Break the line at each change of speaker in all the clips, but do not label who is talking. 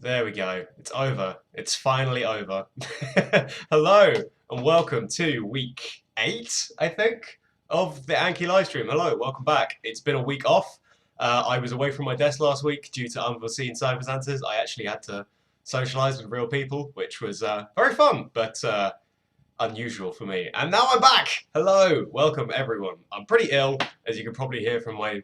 There we go. It's over. It's finally over. Hello and welcome to week 8, I think, of the Anki livestream. Hello, welcome back. It's been a week off. I was away from my desk last week due to unforeseen circumstances. I actually had to socialise with real people, which was very fun, but unusual for me. And now I'm back! Hello, welcome everyone. I'm pretty ill, as you can probably hear from my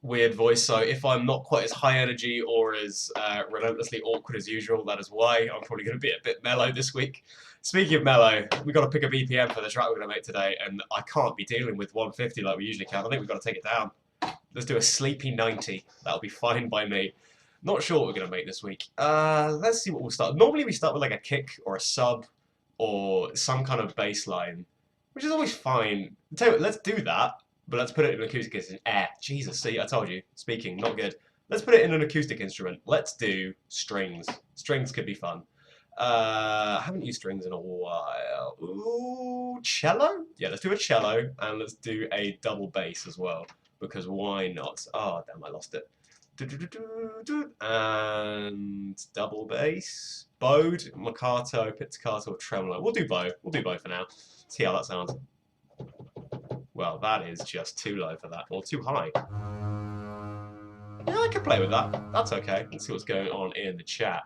weird voice, so if I'm not quite as high energy or as relentlessly awkward as usual, that is why. I'm probably going to be a bit mellow this week. Speaking of mellow, we've got to pick a BPM for the track we're going to make today, and I can't be dealing with 150 like we usually can. I think we've got to take it down. Let's do a sleepy 90. That'll be fine by me. Not sure what we're going to make this week. Let's see what we'll start. Normally we start with like a kick or a sub or some kind of bass line, which is always fine. Tell you what, let's do that. But let's put it in an acoustic instrument. Jesus, see, I told you. Speaking, not good. Let's put it in an acoustic instrument. Let's do strings. Strings could be fun. I haven't used strings in a while. Ooh, cello? Yeah, let's do a cello, and let's do a double bass as well. Because why not? Oh, damn, I lost it. And double bass. Bowed, Marcato, pizzicato, or tremolo. We'll do bow. We'll do bow for now. See how that sounds. Well, that is just too low for that, or too high. Yeah, I can play with that. That's okay. Let's see what's going on in the chat.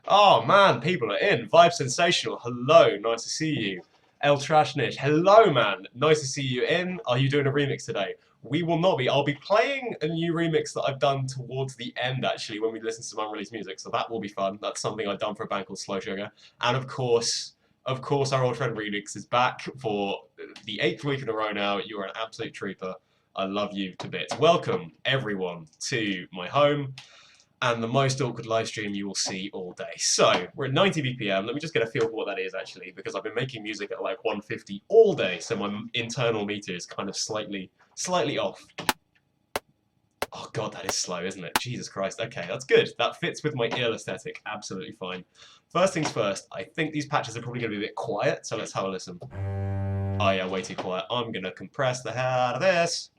Oh man, people are in. Vibe Sensational, hello, nice to see you. El Trashnish, hello man, nice to see you in. Are you doing a remix today? We will not be. I'll be playing a new remix that I've done towards the end, actually, when we listen to some unreleased music, so that will be fun. That's something I've done for a band called Slow Sugar. And of course, our old friend Remix is back for the 8th week in a row now. You are an absolute trooper. I love you to bits. Welcome, everyone, to my home and the most awkward live stream you will see all day. So, we're at 90 BPM. Let me just get a feel for what that is, actually, because I've been making music at like 150 all day, so my internal meter is kind of slightly off. Oh god, that is slow, isn't it? Jesus Christ. Okay, that's good. That fits with my ear aesthetic. Absolutely fine. First things first, I think these patches are probably going to be a bit quiet, so let's have a listen. Oh yeah, way too quiet. I'm going to compress the hell out of this,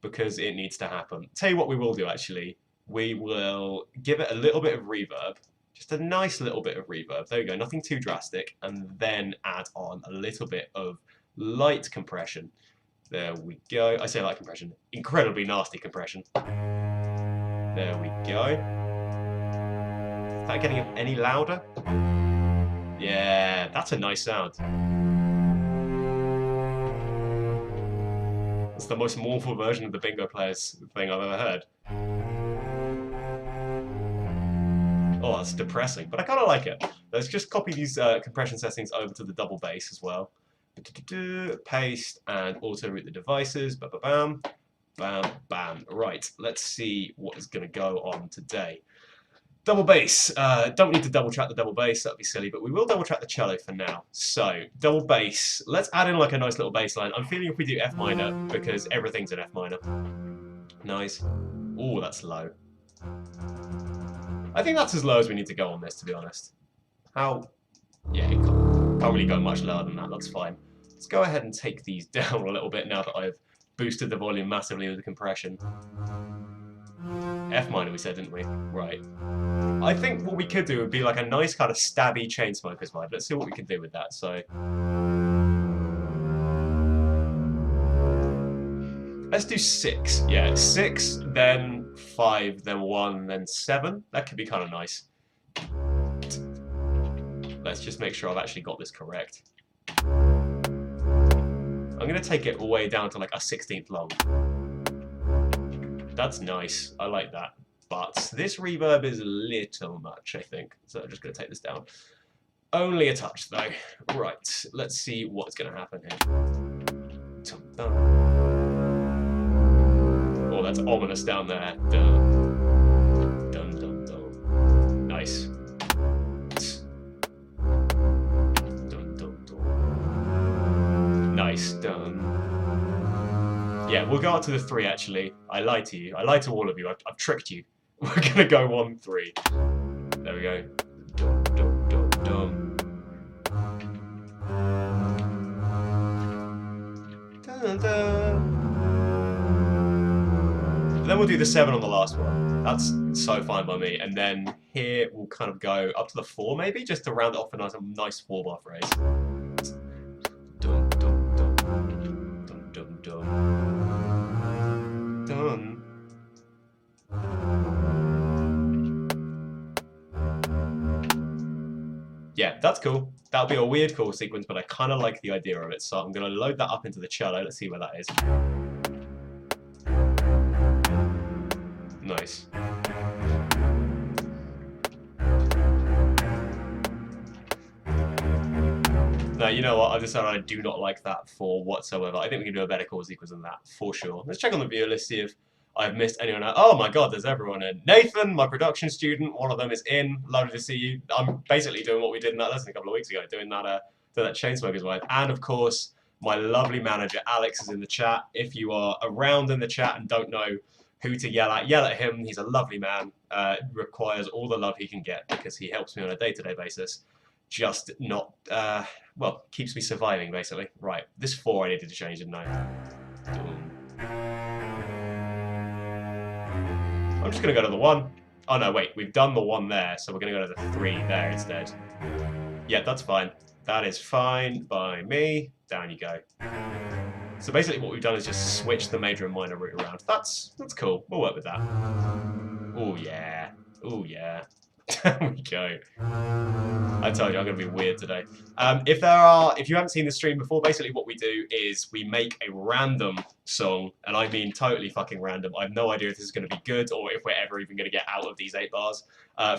because it needs to happen. Tell you what we will do, actually. We will give it a little bit of reverb. Just a nice little bit of reverb. There we go, nothing too drastic. And then add on a little bit of light compression. There we go. I say light compression. Incredibly nasty compression. There we go. Is that getting any louder? Yeah, that's a nice sound. It's the most mournful version of the Bingo Players thing I've ever heard. Oh, that's depressing, but I kind of like it. Let's just copy these compression settings over to the double bass as well. Paste and auto-route the devices. Bam, bam, bam. Right, let's see what is going to go on today. Double bass. Don't need to double track the double bass, that'd be silly, but we will double track the cello for now. So, double bass. Let's add in like a nice little bass line. I'm feeling if we do F minor, because everything's in F minor. Nice. Ooh, that's low. I think that's as low as we need to go on this, to be honest. How? Yeah, it can't really go much lower than that, that's fine. Let's go ahead and take these down a little bit now that I've boosted the volume massively with the compression. F minor we said, didn't we? Right. I think what we could do would be like a nice kind of stabby Chainsmokers vibe. Let's see what we can do with that. So, let's do 6. Yeah, 6, then 5, then 1, then 7. That could be kind of nice. Let's just make sure I've actually got this correct. I'm going to take it all the way down to like a 16th long. That's nice. I like that. But this reverb is a little much, I think. So I'm just going to take this down. Only a touch, though. Right. Let's see what's going to happen here. Oh, that's ominous down there. Dun, dun, dun, dun. Nice. Dun, dun, dun. Nice. Dun. Yeah, we'll go up to the 3, actually. I lied to you. I lied to all of you. I've tricked you. We're gonna go 1-3. There we go. Dum, dum, dum, dum. Dun, dun. Then we'll do the 7 on the last one. That's so fine by me. And then here we'll kind of go up to the 4 maybe, just to round it off a nice 4-bar phrase. Dun, dun, dun, dun, dun, dun. Dun. Yeah, that's cool. That'll be a weird chord sequence, but I kind of like the idea of it. So I'm going to load that up into the cello. Let's see where that is. Nice. No, you know what? I decided I do not like that for whatsoever. I think we can do a better chord sequence than that, for sure. Let's check on the viewer list, see if I've missed anyone out. Oh my god, there's everyone in. Nathan, my production student, one of them is in. Lovely to see you. I'm basically doing what we did in that lesson a couple of weeks ago, doing that Chainsmokers vibe. And of course, my lovely manager, Alex, is in the chat. If you are around in the chat and don't know who to yell at him. He's a lovely man. Requires all the love he can get because he helps me on a day-to-day basis. Just not, well, keeps me surviving, basically. Right, this 4 I needed to change, didn't I? I'm just going to go to the 1. Oh, no, wait, we've done the 1 there, so we're going to go to the 3 there instead. Yeah, that's fine. That is fine by me. Down you go. So basically what we've done is just switch the major and minor root around. That's cool. We'll work with that. Oh, yeah. Oh, yeah. There we go. I told you I'm going to be weird today. If you haven't seen the stream before, basically what we do is we make a random song, and I mean totally fucking random. I have no idea if this is going to be good or if we're ever even going to get out of these 8 bars.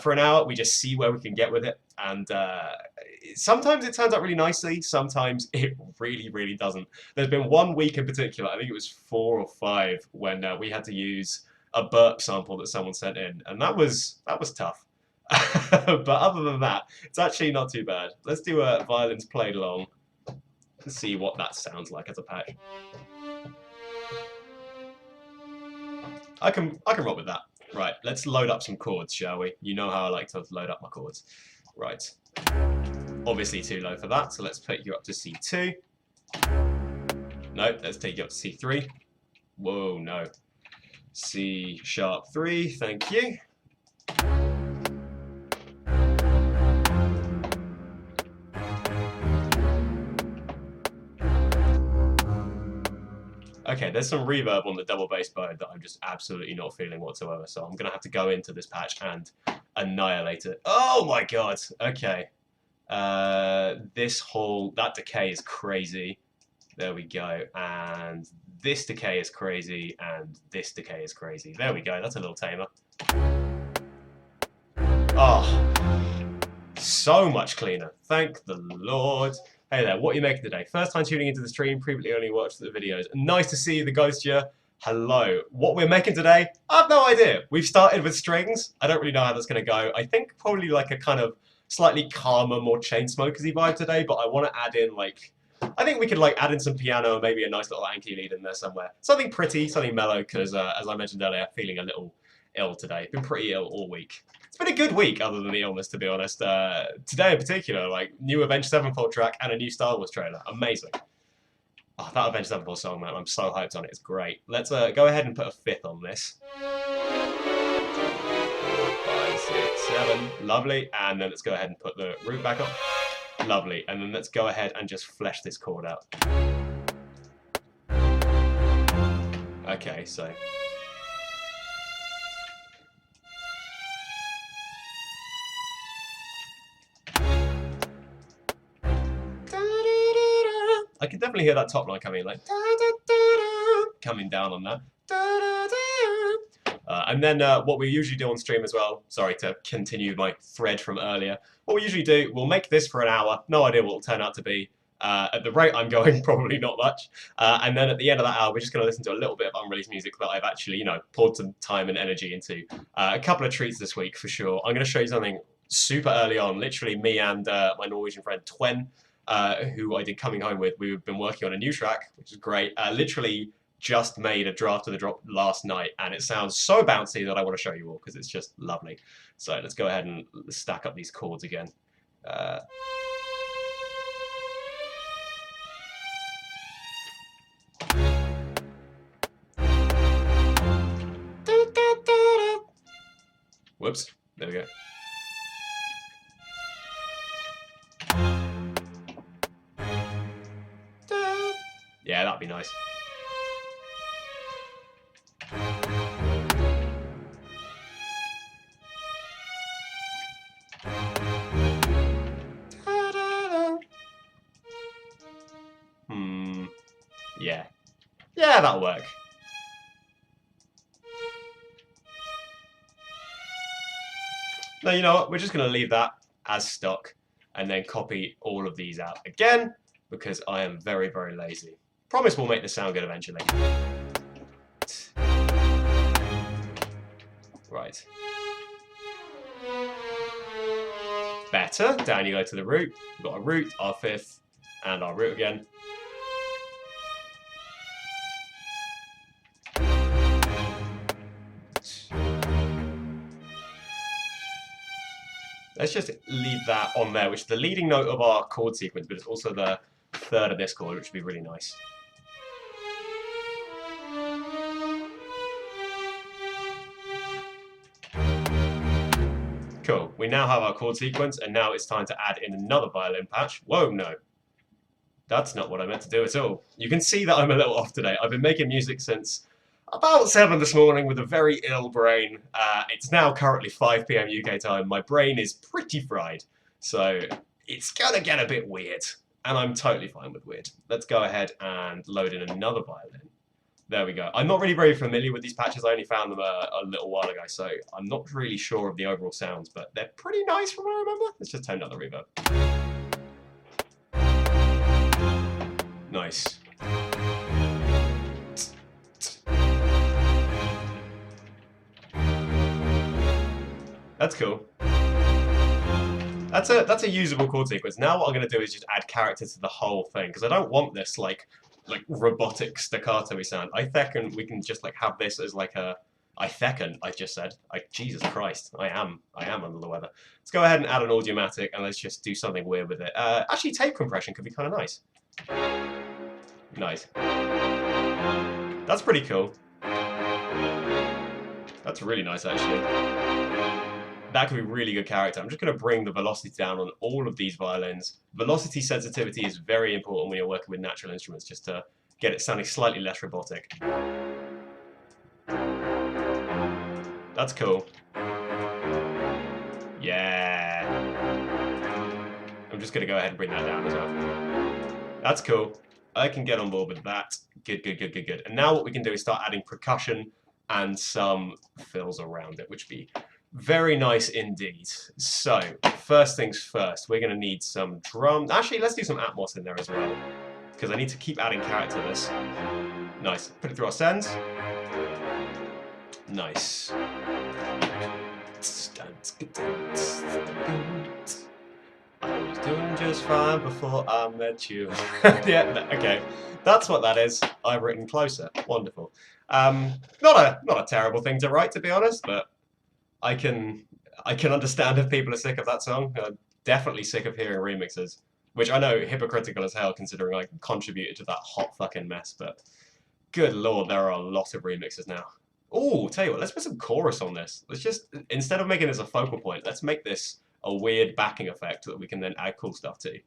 For an hour, we just see where we can get with it, and sometimes it turns out really nicely, sometimes it really, really doesn't. There's been one week in particular, I think it was 4 or 5, when we had to use a burp sample that someone sent in, and that was tough. But other than that, it's actually not too bad. Let's do a violins played along to see what that sounds like as a patch. I can roll with that. Right, let's load up some chords, shall we? You know how I like to load up my chords. Right. Obviously too low for that, so let's put you up to C2. No, let's take you up to C3. Whoa, no. C sharp 3, thank you. Okay, there's some reverb on the double bass bow that I'm just absolutely not feeling whatsoever, so I'm going to have to go into this patch and annihilate it. Oh my god, okay. That decay is crazy. There we go, and this decay is crazy, and this decay is crazy. There we go, that's a little tamer. Oh, so much cleaner, thank the Lord. Hey there, what are you making today? First time tuning into the stream, previously only watched the videos. Nice to see you, the ghost here. Hello. What we're making today? I have no idea. We've started with strings. I don't really know how that's going to go. I think probably like a kind of slightly calmer, more Chainsmokers-y vibe today, but I want to add in like, I think we could like add in some piano and maybe a nice little Anki lead in there somewhere. Something pretty, something mellow, because as I mentioned earlier, feeling a little ill today. Been pretty ill all week. It's been a good week other than the illness, to be honest. Today in particular, like new Avenged Sevenfold track and a new Star Wars trailer. Amazing. Oh, that Avenged Sevenfold song, man, I'm so hyped on it. It's great. Let's go ahead and put a 5th on this. 5, 6, 7. Lovely. And then let's go ahead and put the root back up. Lovely. And then let's go ahead and just flesh this chord out. Okay, so... I can definitely hear that top line coming in, like coming down on that. And then what we usually do on stream as well, sorry to continue my thread from earlier, what we usually do, we'll make this for an hour, no idea what it'll turn out to be. At the rate I'm going, probably not much. And then at the end of that hour, we're just going to listen to a little bit of unreleased music that I've actually, you know, poured some time and energy into. A couple of treats this week for sure. I'm going to show you something super early on, literally me and my Norwegian friend Twen, who I did Coming Home with. We've been working on a new track, which is great. Literally just made a draft of the drop last night, and it sounds so bouncy that I want to show you all because it's just lovely. So let's go ahead and stack up these chords again. Whoops, there we go. Yeah, that'd be nice. Yeah. Yeah, that'll work. No, you know what? We're just going to leave that as stock and then copy all of these out again because I am very, very lazy. Promise we'll make this sound good eventually. Right. Better. Down you go to the root. We've got a root, our fifth, and our root again. Let's just leave that on there, which is the leading note of our chord sequence, but it's also the third of this chord, which would be really nice. Cool. We now have our chord sequence, and now it's time to add in another violin patch. Whoa, no. That's not what I meant to do at all. You can see that I'm a little off today. I've been making music since about 7 this morning with a very ill brain. It's now currently 5 PM UK time. My brain is pretty fried, so it's gonna get a bit weird, and I'm totally fine with weird. Let's go ahead and load in another violin. There we go. I'm not really very familiar with these patches. I only found them a little while ago, so I'm not really sure of the overall sounds, but they're pretty nice from what I remember. Let's just turn down the reverb. Nice. That's cool. That's a usable chord sequence. Now what I'm going to do is just add character to the whole thing, because I don't want this like robotic staccato-y sound. I reckon we can just like have this as like a... I just said. Jesus Christ, I am under the weather. Let's go ahead and add an Audiomatic, and let's just do something weird with it. Actually, tape compression could be kind of nice. Nice. That's pretty cool. That's really nice, actually. That could be really good character. I'm just going to bring the velocity down on all of these violins. Velocity sensitivity is very important when you're working with natural instruments, just to get it sounding slightly less robotic. That's cool. Yeah. I'm just going to go ahead and bring that down as well. That's cool. I can get on board with that. Good, good, good, good, good. And now what we can do is start adding percussion and some fills around it, which would be very nice indeed. So, first things first, we're going to need some drums. Actually, let's do some Atmos in there as well, because I need to keep adding character to this. Nice. Put it through our sends. Nice. I was doing just fine before I met you. Yeah, okay. That's what that is. I've written closer. Wonderful. Not a terrible thing to write, to be honest, but I can understand if people are sick of that song. I'm definitely sick of hearing remixes, which I know hypocritical as hell considering I contributed to that hot fucking mess, but good lord, there are a lot of remixes now. Ooh, tell you what, let's put some chorus on this. Let's just, instead of making this a focal point, let's make this a weird backing effect that we can then add cool stuff to.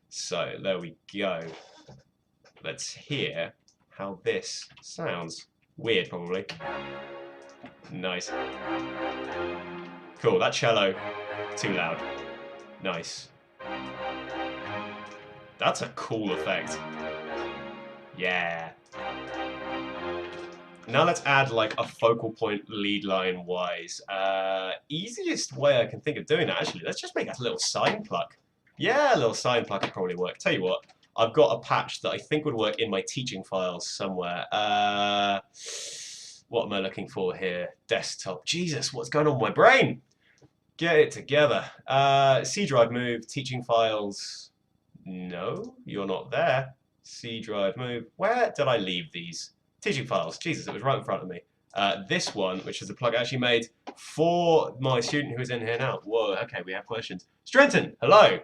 So, there we go. Let's hear how this sounds. Weird, probably. Nice. Cool, that cello, too loud. Nice. That's a cool effect. Yeah. Now let's add like a focal point lead line wise. Easiest way I can think of doing that, actually, let's just make a little sine pluck. Yeah, a little sine pluck would probably work. Tell you what, I've got a patch that I think would work in my teaching files somewhere. What am I looking for here? Desktop. Jesus, what's going on with my brain? Get it together. C drive move, teaching files. No, you're not there. C drive move. Where did I leave these? Teaching files. Jesus, it was right in front of me. This one, which is a plug I actually made for my student who is in here now. Whoa, okay, we have questions. Strenton, hello.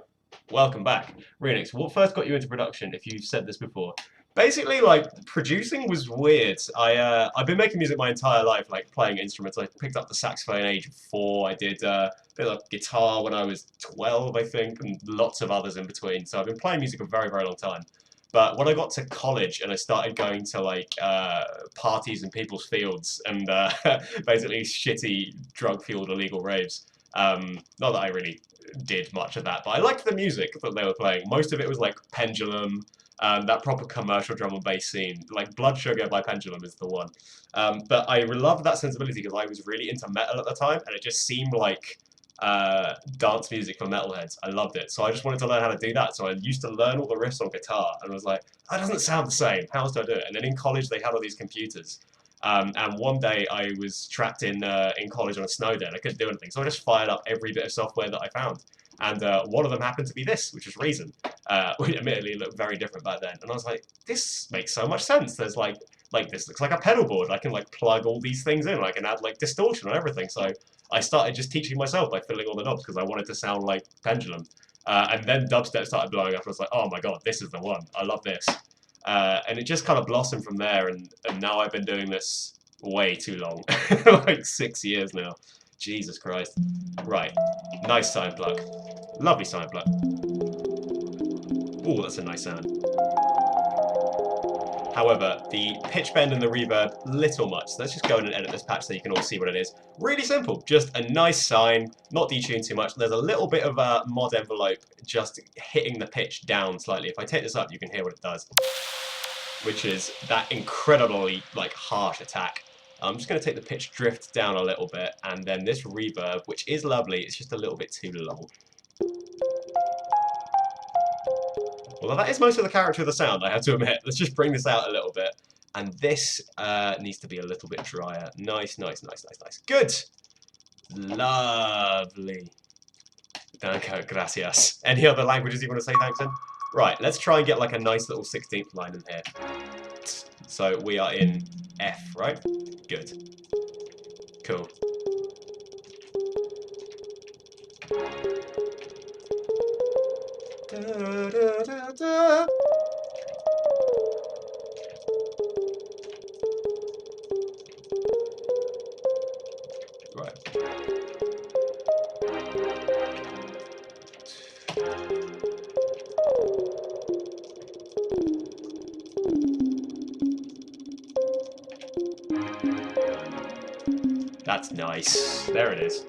Welcome back. Renix, what first got you into production, if you've said this before? Basically, like, producing was weird. I've been making music my entire life, like, playing instruments. I picked up the saxophone at age of 4. I did a bit of guitar when I was 12, I think, and lots of others in between. So I've been playing music a very, very long time. But when I got to college and I started going to, like, parties in people's fields and basically shitty drug-fueled illegal raves, not that I really did much of that, but I liked the music that they were playing. Most of it was, like, Pendulum, that proper commercial drum and bass scene. Like, Blood Sugar by Pendulum is the one. But I loved that sensibility because I was really into metal at the time, and it just seemed like dance music for metalheads. I loved it. So I just wanted to learn how to do that. So I used to learn all the riffs on guitar, and I was like, that doesn't sound the same. How else do I do it? And then in college, they had all these computers. And one day I was trapped in college on a snow day and I couldn't do anything. So I just fired up every bit of software that I found. And one of them happened to be this, which is Reason, which admittedly looked very different back then. And I was like, this makes so much sense. There's like this looks like a pedal board. I can like plug all these things in. I can add like distortion and everything. So I started just teaching myself by filling all the knobs because I wanted to sound like Pendulum. And then dubstep started blowing up. I was like, oh my god, this is the one. I love this. And it just kind of blossomed from there. And now I've been doing this way too long, like 6 years now. Jesus Christ. Right. Nice sine plug. Lovely sine plug. Ooh, that's a nice sound. However, the pitch bend and the reverb, little much. So let's just go in and edit this patch so you can all see what it is. Really simple. Just a nice sine, not detuned too much. There's a little bit of a mod envelope just hitting the pitch down slightly. If I take this up, you can hear what it does, which is that incredibly like harsh attack. I'm just going to take the pitch drift down a little bit, and then this reverb, which is lovely, it's just a little bit too low. Well, that is most of the character of the sound, I have to admit. Let's just bring this out a little bit. And this needs to be a little bit drier. Nice, nice, nice, nice, nice. Good! Lovely. Danke, gracias. Any other languages you want to say thanks in? Right, let's try and get like a nice little 16th line in here. So we are in F, right? Good. Cool. Da, da, da, da. Right. That's nice. There it is.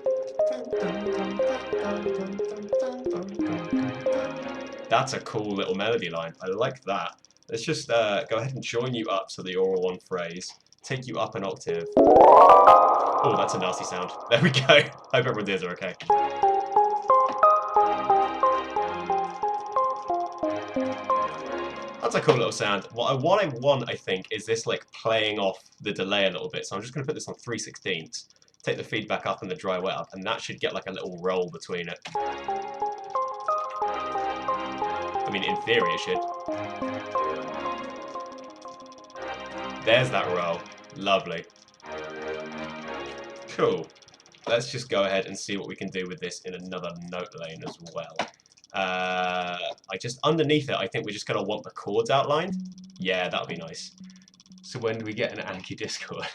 That's a cool little melody line. I like that. Let's just go ahead and join you up so that you're all one phrase. Take you up an octave. Oh, that's a nasty sound. There we go. Hope everyone's ears are okay. That's a cool little sound. What I want, I think, is this like playing off the delay a little bit. So I'm just going to put this on 3/16. Take the feedback up and the dry wet up, and that should get like a little roll between it. I mean, in theory, it should. There's that roll. Lovely. Cool. Let's just go ahead and see what we can do with this in another note lane as well. Underneath it, I think we're just going to want the chords outlined. Yeah, that'll be nice. So when do we get an Anki Discord?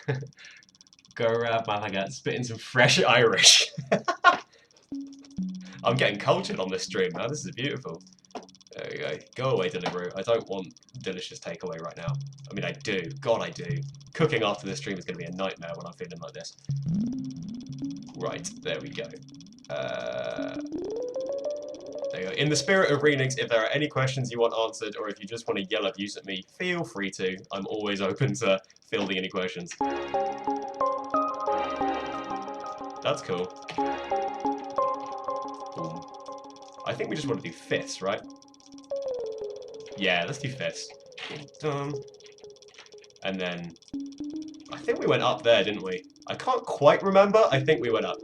Go around Malaga, spitting some fresh Irish. I'm getting cultured on this stream now. This is beautiful. There we go. Go away, Deliveroo. I don't want delicious takeaway right now. I mean, I do. God, I do. Cooking after this stream is going to be a nightmare when I'm feeling like this. Right, there we go. There you go. In the spirit of Renix, if there are any questions you want answered, or if you just want to yell abuse at me, feel free to. I'm always open to fielding any questions. That's cool. Boom. I think we just want to do fifths, right? Yeah, let's do fifths. And then... I think we went up there, didn't we? I can't quite remember. I think we went up.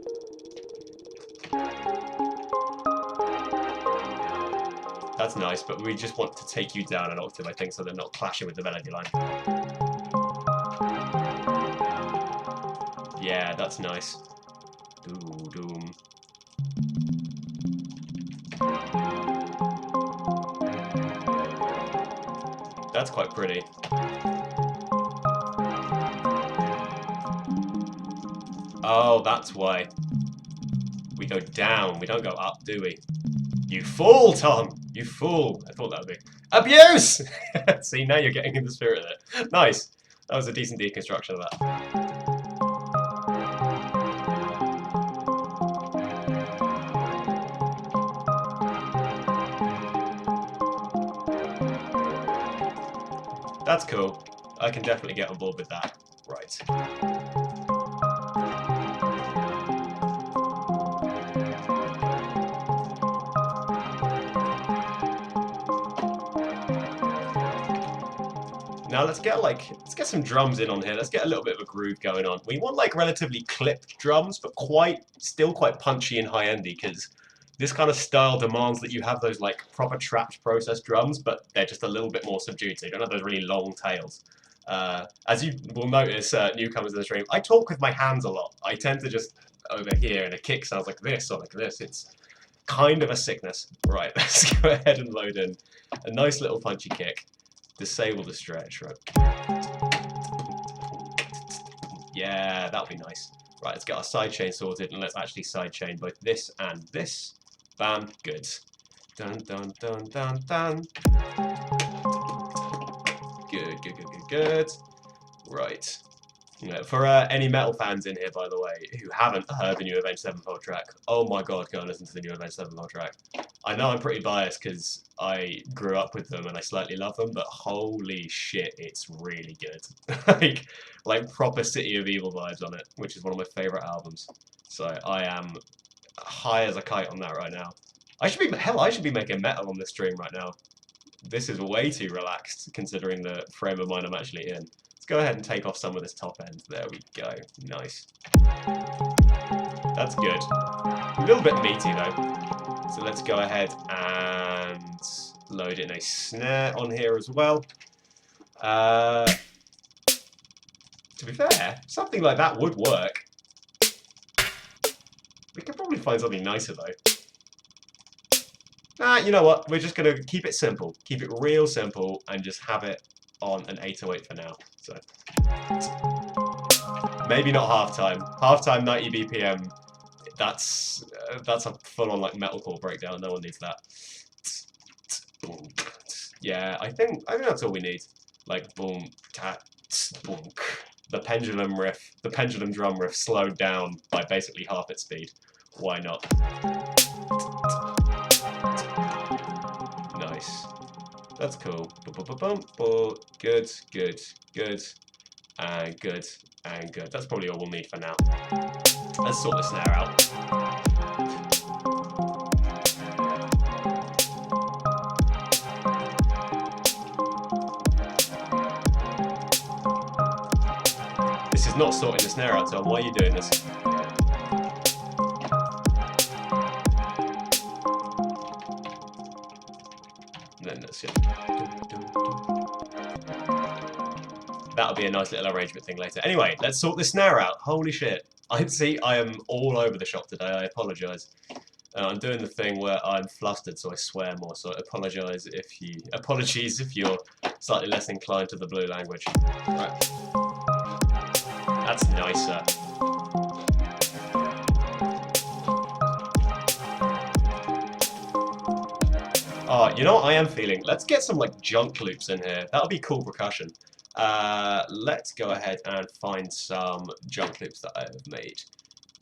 That's nice, but we just want to take you down an octave, I think, so they're not clashing with the melody line. Yeah, that's nice. Ooh, doom. That's quite pretty. Oh, that's why. We go down, we don't go up, do we? You fool, Tom! You fool! I thought that would be... Abuse! See, now you're getting in the spirit of it. Nice. That was a decent deconstruction of that. That's cool. I can definitely get on board with that. Right. Now let's get some drums in on here. Let's get a little bit of a groove going on. We want like relatively clipped drums, but still quite punchy and high-endy, because this kind of style demands that you have those like proper trapped processed drums, but they're just a little bit more subdued, so you don't have those really long tails. As you will notice, newcomers in the stream, I talk with my hands a lot. I tend to just over here, and a kick sounds like this or like this. It's kind of a sickness. Right, let's go ahead and load in a nice little punchy kick. Disable the stretch, right? Yeah, that'll be nice. Right, let's get our sidechain sorted, and let's actually sidechain both this and this. Bam, good. Dun dun dun dun dun. Good, good, good, good, good. Right. For any metal fans in here, by the way, who haven't heard the new Avenged Sevenfold track, oh my god, go and listen to the new Avenged Sevenfold track. I know I'm pretty biased because I grew up with them and I slightly love them, but holy shit, it's really good. like proper City of Evil vibes on it, which is one of my favourite albums. So I am high as a kite on that right now. I should be making metal on this stream right now. This is way too relaxed considering the frame of mind I'm actually in. Go ahead and take off some of this top end. There we go. Nice. That's good. A little bit meaty though. So let's go ahead and load in a snare on here as well. To be fair, something like that would work. We could probably find something nicer though. You know what? We're just going to keep it simple. Keep it real simple and just have it on an 808 for now. So maybe not halftime. Halftime 90 BPM. That's a full-on like metalcore breakdown. No one needs that. Yeah, I think that's all we need. Like boom, tat, boom. The pendulum riff, the pendulum drum riff slowed down by basically half its speed. Why not? Nice. That's cool. Good, good, good, and good, and good. That's probably all we'll need for now. Let's sort the snare out. This is not sorting the snare out, Tom. Why are you doing this? Then that's it. That'll be a nice little arrangement thing later. Anyway, let's sort this snare out. Holy shit. I am all over the shop today. I apologise. I'm doing the thing where I'm flustered, so I swear more. So apologies if you're slightly less inclined to the blue language. Right. That's nicer. Oh, you know what I am feeling? Let's get some like junk loops in here. That'll be cool percussion. Let's go ahead and find some junk loops that I have made.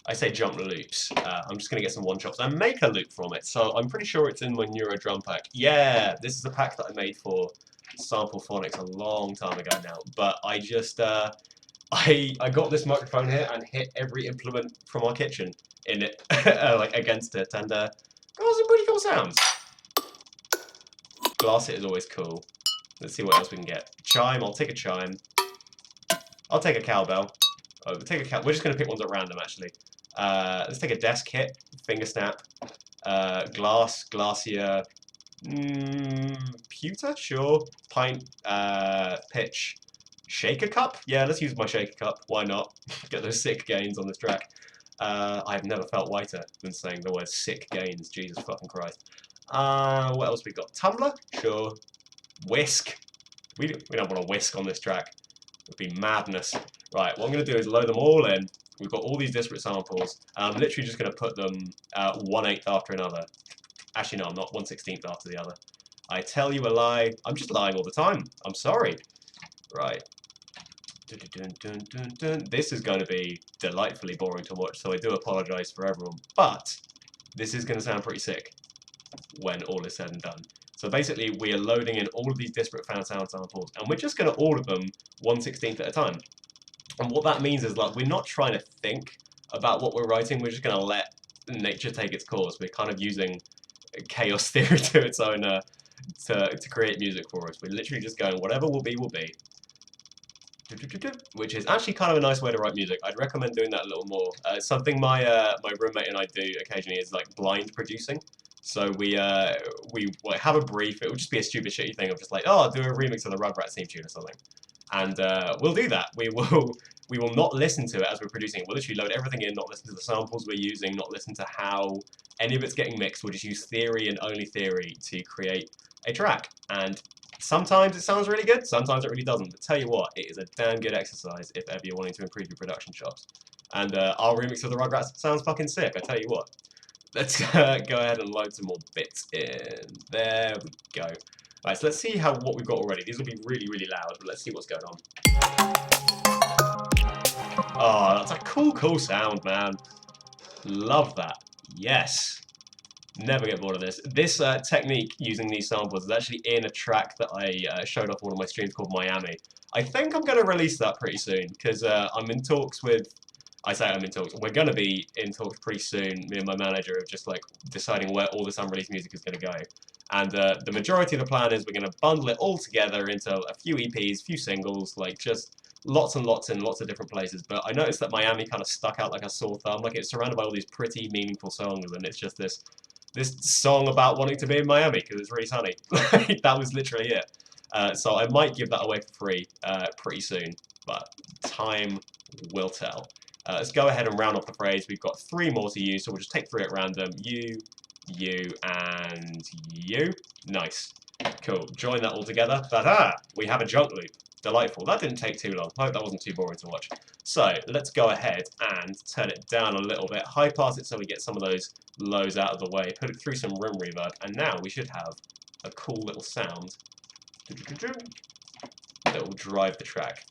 I say jump loops. I'm just going to get some one-shots and make a loop from it. So I'm pretty sure it's in my Neuro drum pack. Yeah, this is a pack that I made for Sample Phonics a long time ago now. But I just, I got this microphone here and hit every implement from our kitchen in it, like against it, and got some pretty cool sounds. Glass it is always cool. Let's see what else we can get. Chime, I'll take a chime. I'll take a cowbell. Oh, we'll take a we're just going to pick ones at random, actually. Let's take a desk hit, finger snap, glass, glacier, pewter, sure, pint, pitch, shaker cup? Yeah, let's use my shaker cup. Why not? Get those sick gains on this track. I've never felt whiter than saying the word sick gains. Jesus fucking Christ. What else we got? Tumbler? Sure. Whisk. We don't want to whisk on this track. It would be madness. Right, what I'm going to do is load them all in. We've got all these disparate samples. I'm literally just going to put them 1/8 after another. Actually, no, I'm not 1/16 after the other. I tell you a lie. I'm just lying all the time. I'm sorry. Right. This is going to be delightfully boring to watch, so I do apologise for everyone. But this is going to sound pretty sick when all is said and done. So basically, we are loading in all of these disparate fan sound samples, and we're just going to order them 1/16 at a time. And what that means is, like, we're not trying to think about what we're writing. We're just going to let nature take its course. We're kind of using chaos theory to its own to create music for us. We're literally just going, whatever will be, will be. Which is actually kind of a nice way to write music. I'd recommend doing that a little more. Something my my roommate and I do occasionally is like blind producing. So we like, have a brief. It would just be a stupid shitty thing of just like, oh, I'll do a remix of the Rugrats theme tune or something, and we'll do that. We will not listen to it as we're producing it. We'll literally load everything in, not listen to the samples we're using, not listen to how any of it's getting mixed. We'll just use theory and only theory to create a track. And sometimes it sounds really good, sometimes it really doesn't. But tell you what, it is a damn good exercise if ever you're wanting to improve your production chops. And our remix of the Rugrats sounds fucking sick, I tell you what. Let's go ahead and load some more bits in. There we go. Right, so let's see what we've got already. These will be really, really loud, but let's see what's going on. Oh, that's a cool sound, man. Love that. Yes. Never get bored of this. This technique using these samples is actually in a track that I showed off on one of my streams called Miami. I think I'm going to release that pretty soon because I'm in talks with... I say I'm in talks. We're going to be in talks pretty soon, me and my manager, of just like deciding where all this unreleased music is going to go. And the majority of the plan is we're going to bundle it all together into a few EPs, few singles, like just lots and lots in lots of different places. But I noticed that Miami kind of stuck out like a sore thumb. Like it's surrounded by all these pretty meaningful songs, and it's just this song about wanting to be in Miami because it's really sunny. That was literally it. So I might give that away for free pretty soon, but time will tell. Let's go ahead and round off the phrase. We've got 3 more to use, so we'll just take 3 at random. You, and you. Nice. Cool. Join that all together. Ta-da! We have a junk loop. Delightful. That didn't take too long. I hope that wasn't too boring to watch. So let's go ahead and turn it down a little bit. High pass it so we get some of those lows out of the way. Put it through some room reverb. And now we should have a cool little sound that will drive the track.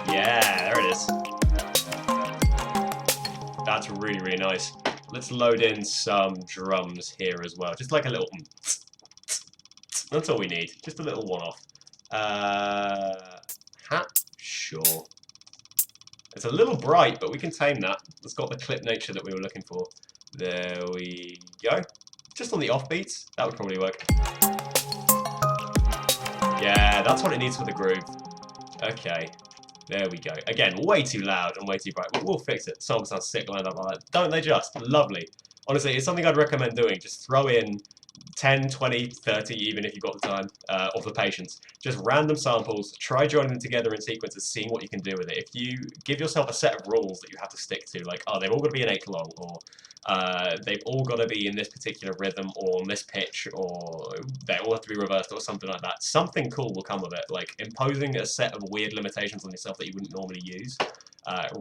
Yeah, there it is. That's really, really nice. Let's load in some drums here as well. Just like a little... That's all we need. Just a little one-off. Hat? Sure. It's a little bright, but we can tame that. It's got the clip nature that we were looking for. There we go. Just on the offbeats. That would probably work. Yeah, that's what it needs for the groove. Okay. There we go. Again, way too loud and way too bright. We'll fix it. Songs sound sick lined up like that. Don't they just? Lovely. Honestly, it's something I'd recommend doing. Just throw in 10, 20, 30, even if you've got the time, of the patience. Just random samples. Try joining them together in sequences, seeing what you can do with it. If you give yourself a set of rules that you have to stick to, like, oh, they've all got to be an 8 long, or they've all got to be in this particular rhythm, or on this pitch, or they all have to be reversed, or something like that. Something cool will come of it. Like, imposing a set of weird limitations on yourself that you wouldn't normally use.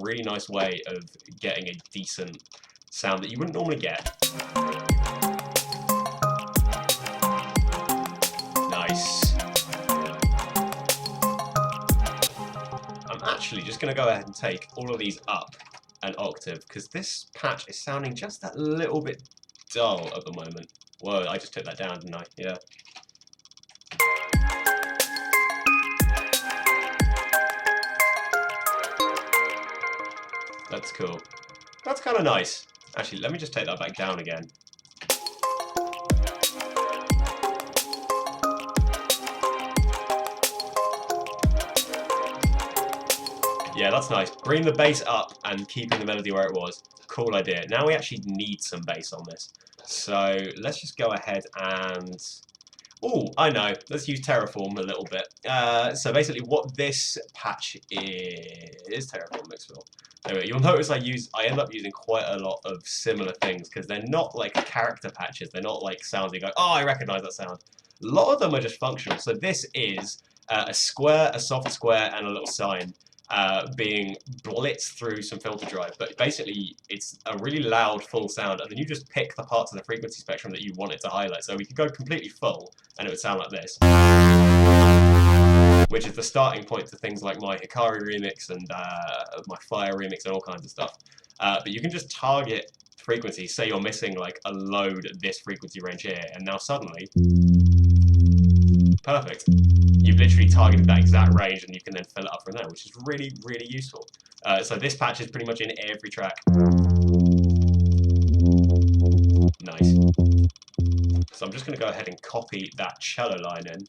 Really nice way of getting a decent sound that you wouldn't normally get. Nice. I'm actually just going to go ahead and take all of these up an octave, because this patch is sounding just a little bit dull at the moment. Whoa, I just took that down, didn't I? Yeah. That's cool. That's kind of nice. Actually, let me just take that back down again. Yeah, that's nice. Bring the bass up and keeping the melody where it was. Cool idea. Now we actually need some bass on this. So let's just go ahead and... Oh, I know. Let's use Terraform a little bit. So basically what this patch is... Terraform Mixfill. Anyway, you'll notice I end up using quite a lot of similar things because they're not like character patches. They're not like sounds you go, oh, I recognize that sound. A lot of them are just functional. So this is a square, a soft square, and a little sign being blitzed through some filter drive. But basically, it's a really loud, full sound, and then you just pick the parts of the frequency spectrum that you want it to highlight. So we could go completely full, and it would sound like this, which is the starting point to things like my Hikari remix and my Fire remix and all kinds of stuff. But you can just target frequencies. Say you're missing like a load at this frequency range here, and now suddenly, perfect. You've literally targeted that exact range, and you can then fill it up from there, which is really, really useful. So this patch is pretty much in every track. Nice. So I'm just going to go ahead and copy that cello line in.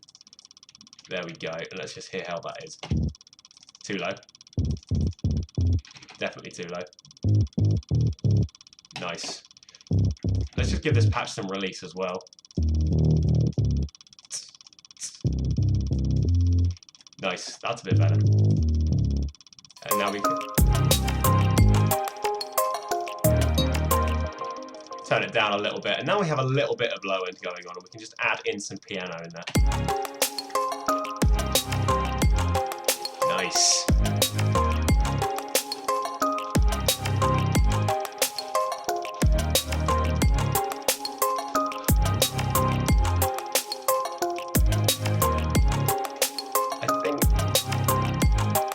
There we go, and let's just hear how that is. Too low. Definitely too low. Nice. Let's just give this patch some release as well. Nice, that's a bit better. And now we can turn it down a little bit, and now we have a little bit of low end going on, and we can just add in some piano in there. Nice.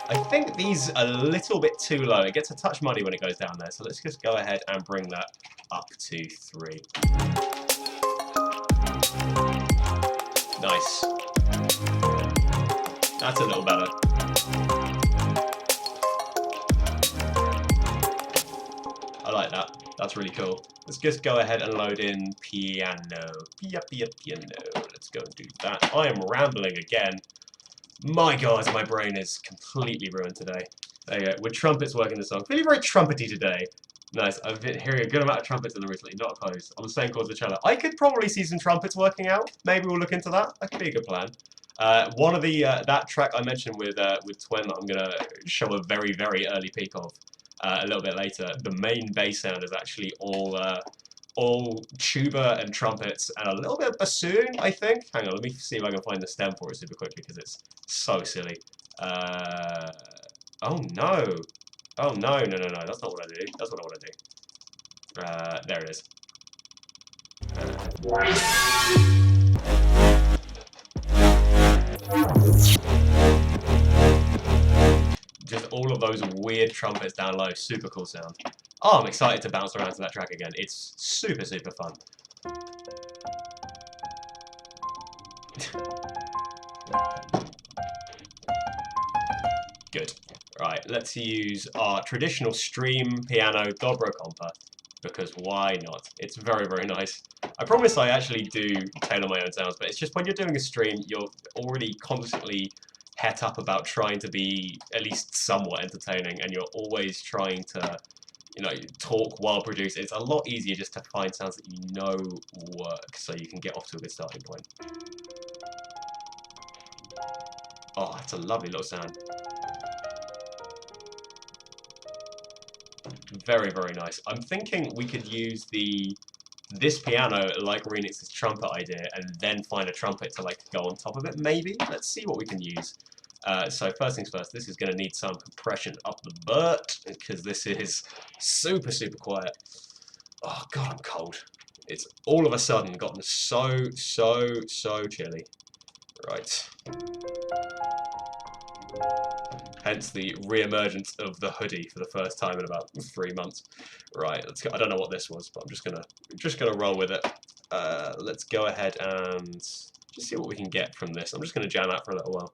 I think these are a little bit too low. It gets a touch muddy when it goes down there, so let's just go ahead and bring that up to 3. Nice. That's a little better. I like that. That's really cool. Let's just go ahead and load in piano. Piano. Let's go and do that. I am rambling again. My God, my brain is completely ruined today. There you go. With trumpets working the song. Feeling very trumpety today. Nice. I've been hearing a good amount of trumpets in them recently. Not opposed. On the same chord as the cello. I could probably see some trumpets working out. Maybe we'll look into that. That could be a good plan. One of the that track I mentioned with Twin that I'm gonna show a very, very early peek of a little bit later. The main bass sound is actually all tuba and trumpets and a little bit of bassoon, I think. Hang on, let me see if I can find the stem for it super quickly because it's so silly. Oh no. Oh no, no, no, no, that's not what I do. That's what I want to do. There it is. Just all of those weird trumpets down low, super cool sound. Oh, I'm excited to bounce around to that track again. It's super, super fun. Good. Right, let's use our traditional stream piano dobro compa, because why not? It's very, very nice. I promise I actually do tailor my own sounds, but it's just when you're doing a stream, you're already constantly het up about trying to be at least somewhat entertaining, and you're always trying to, you know, talk while producing. It's a lot easier just to find sounds that you know work, so you can get off to a good starting point. Oh, that's a lovely little sound. Very, very nice. I'm thinking we could use this piano like Renix's trumpet idea and then find a trumpet to like go on top of it, maybe? Let's see what we can use. So first things first, this is going to need some compression up the butt because this is super, super quiet. Oh God, I'm cold. It's all of a sudden gotten so chilly. Right. Hence the re-emergence of the hoodie for the first time in about 3 months. Right, let's go. I don't know what this was, but I'm just gonna roll with it. Let's go ahead and just see what we can get from this. I'm just gonna jam out for a little while.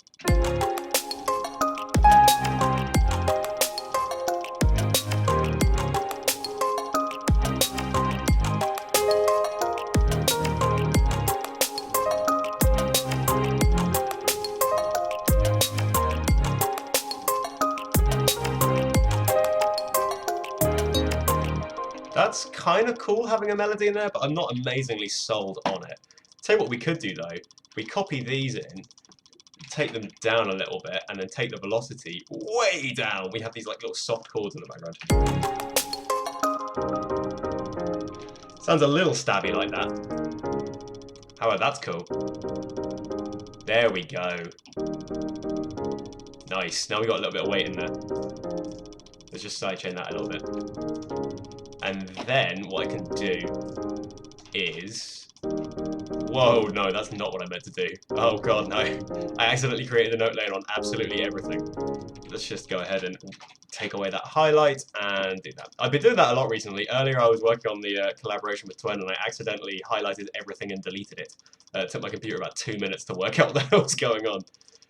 That's kind of cool having a melody in there, but I'm not amazingly sold on it. Tell you what we could do though, we copy these in, take them down a little bit, and then take the velocity way down. We have these like little soft chords in the background. Sounds a little stabby like that. However, that's cool. There we go. Nice. Now we got a little bit of weight in there. Let's just sidechain that a little bit. And then what I can do is... Whoa, no, that's not what I meant to do. Oh god, no. I accidentally created a note layer on absolutely everything. Let's just go ahead and take away that highlight and do that. I've been doing that a lot recently. Earlier I was working on the collaboration with Twen and I accidentally highlighted everything and deleted it. It took my computer about 2 minutes to work out what the hell's going on.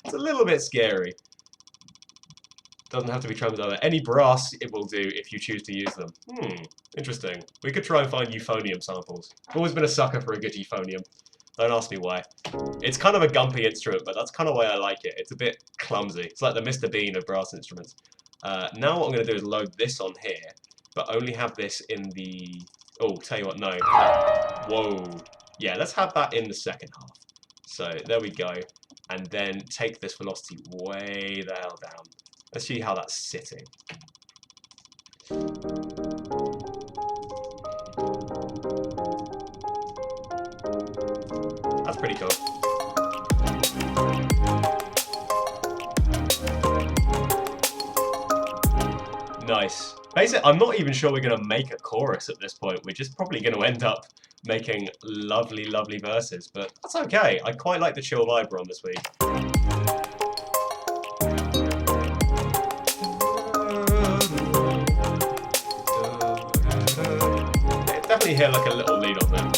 It's a little bit scary. Doesn't have to be drums either. Any brass it will do if you choose to use them. Interesting. We could try and find euphonium samples. I've always been a sucker for a good euphonium. Don't ask me why. It's kind of a gumpy instrument, but that's kind of why I like it. It's a bit clumsy. It's like the Mr. Bean of brass instruments. Now what I'm going to do is load this on here, but only have this in the... Oh, tell you what, no. Whoa. Yeah, let's have that in the second half. So, there we go. And then take this velocity way the hell down. Let's see how that's sitting. That's pretty cool. Nice. Basically, I'm not even sure we're going to make a chorus at this point. We're just probably going to end up making lovely, lovely verses. But that's okay. I quite like the chill vibe we're on this week. Definitely hear like a little lead on there.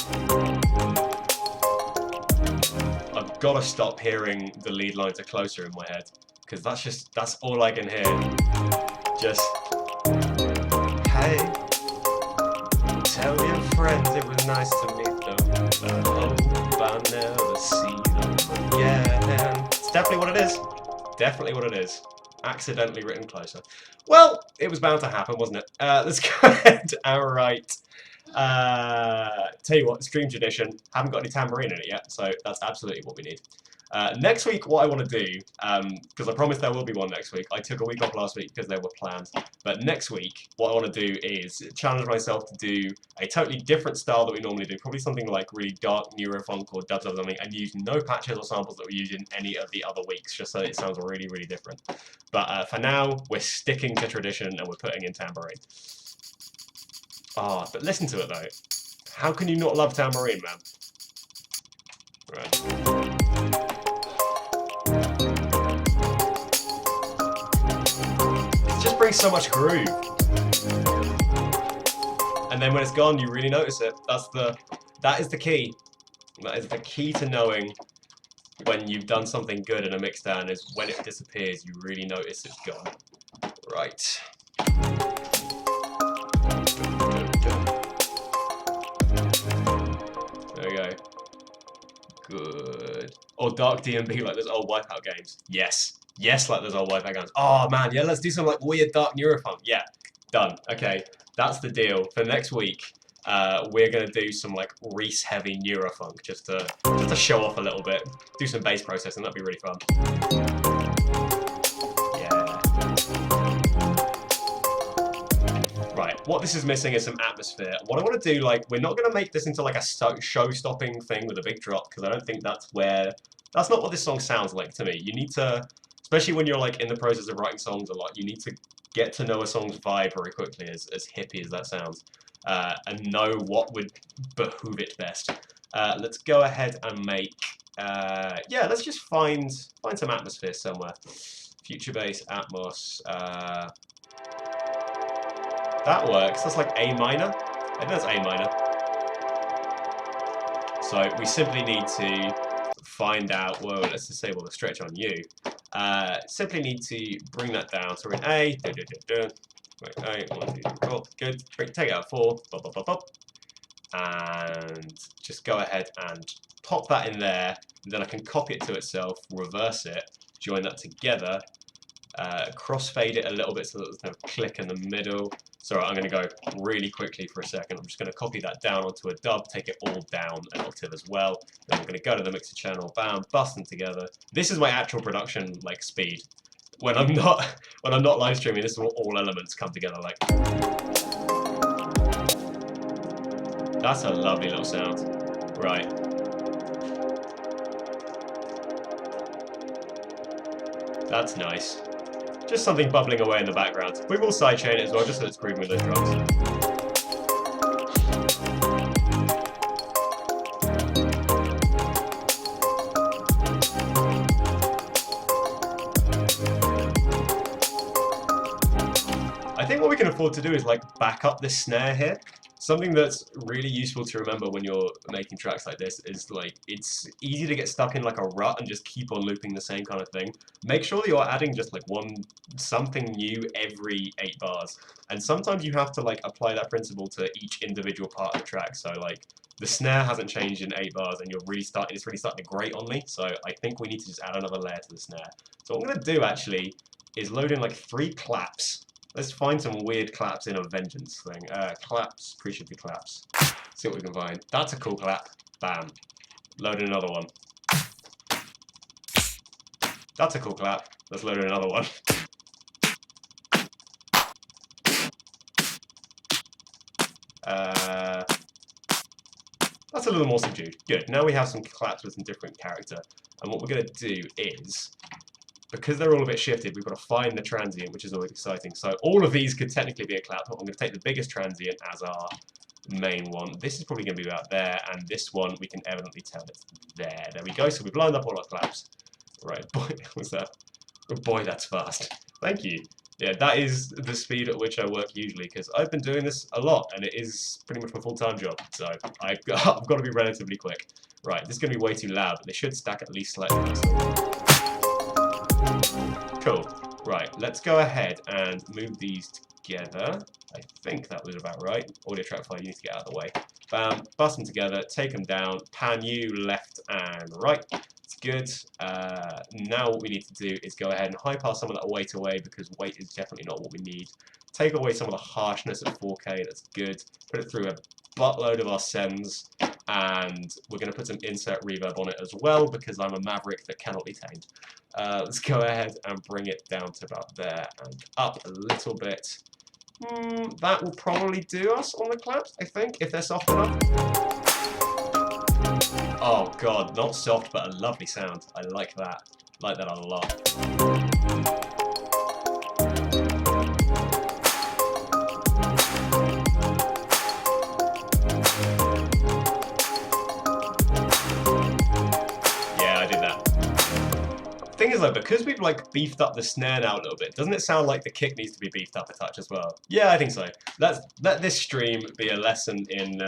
I've got to stop hearing the lead lines are closer in my head, because that's all I can hear. Just, hey, tell your friends it was nice to meet them, but I hope I'll never see them again. It's definitely what it is. Definitely what it is. Accidentally written closer. Well, it was bound to happen, wasn't it? Let's go ahead and write. Tell you what, stream tradition. Haven't got any tambourine in it yet, so that's absolutely what we need. Next week, what I want to do, because I promised there will be one next week. I took a week off last week because there were plans. But next week, what I want to do is challenge myself to do a totally different style that we normally do. Probably something like really dark neurofunk or dubstep or something, and use no patches or samples that we use in any of the other weeks, just so it sounds really, really different. But for now, we're sticking to tradition and we're putting in tambourine. Ah, but listen to it though. How can you not love tambourine, man? Right. It just brings so much groove. And then when it's gone, you really notice it. That is the key. That is the key to knowing when you've done something good in a mixdown, is when it disappears, you really notice it's gone. Right. There we go. Good. Or dark DMB like those old Wipeout games. Yes. Yes, like those old Wipeout games. Oh man, yeah, let's do some like weird dark neurofunk. Yeah, done. Okay, that's the deal. For next week, we're gonna do some like Reese heavy neurofunk just to show off a little bit. Do some bass processing, that'd be really fun. What this is missing is some atmosphere. What I want to do, like, we're not going to make this into like a show-stopping thing with a big drop, because I don't think that's not what this song sounds like to me. You need to, especially when you're like in the process of writing songs a lot, you need to get to know a song's vibe very quickly, as hippie as that sounds, and know what would behoove it best. Let's go ahead and make, yeah, let's just find some atmosphere somewhere. Future bass, Atmos, that works. That's like A minor. I think that's A minor. So we simply need to find out, well, let's disable the stretch on you. Simply need to bring that down. So we're in A. Wait, A, 1, 2, 3, 4. Good. Take it out 4. Bop, bop, bop, bop. And just go ahead and pop that in there. And then I can copy it to itself, reverse it, join that together, crossfade it a little bit so that there's no click in the middle. So I'm going to go really quickly for a second. I'm just going to copy that down onto a dub, take it all down an octave as well. Then I'm going to go to the mixer channel, bam, bust them together. This is my actual production like speed. When I'm not live streaming, this is what all elements come together like. That's a lovely little sound. Right. That's nice. Just something bubbling away in the background. We will sidechain it as well, just so it's grooving with those drums. I think what we can afford to do is like back up this snare here. Something that's really useful to remember when you're making tracks like this is like it's easy to get stuck in like a rut and just keep on looping the same kind of thing. Make sure that you're adding just like something new every 8 bars. And sometimes you have to like apply that principle to each individual part of the track. So like the snare hasn't changed in 8 bars and it's really starting to grate on me. So I think we need to just add another layer to the snare. So what I'm gonna do actually is load in like 3 claps. Let's find some weird claps in a vengeance thing. Claps, appreciate the claps. See what we can find. That's a cool clap. Bam. Load in another one. That's a cool clap. Let's load in another one. That's a little more subdued. Good. Now we have some claps with some different character. And what we're going to do is, because they're all a bit shifted, we've got to find the transient, which is always exciting. So all of these could technically be a clap. I'm going to take the biggest transient as our main one. This is probably going to be about there, and this one we can evidently tell it's there. There we go. So we've lined up all our claps. Right, boy, what's that? Oh boy, that's fast. Thank you. Yeah, that is the speed at which I work usually, because I've been doing this a lot, and it is pretty much my full-time job. So I've got to be relatively quick. Right, this is going to be way too loud, but they should stack at least slightly nicely. Cool. Right, let's go ahead and move these together. I think that was about right. Audio track file, you need to get out of the way. Bam, bust them together, take them down, pan you left and right. It's good. Now what we need to do is go ahead and high pass some of that weight away, because weight is definitely not what we need. Take away some of the harshness at 4K, that's good. Put it through a buttload of our sends, and we're going to put some insert reverb on it as well, because I'm a maverick that cannot be tamed. Let's go ahead and bring it down to about there and up a little bit. That will probably do us on the claps, I think, if they're soft enough. Oh god, not soft, but a lovely sound. I like that. I like that a lot. Thing is though, because we've like beefed up the snare now a little bit, doesn't it sound like the kick needs to be beefed up a touch as well? Yeah, I think so. Let this stream be a lesson in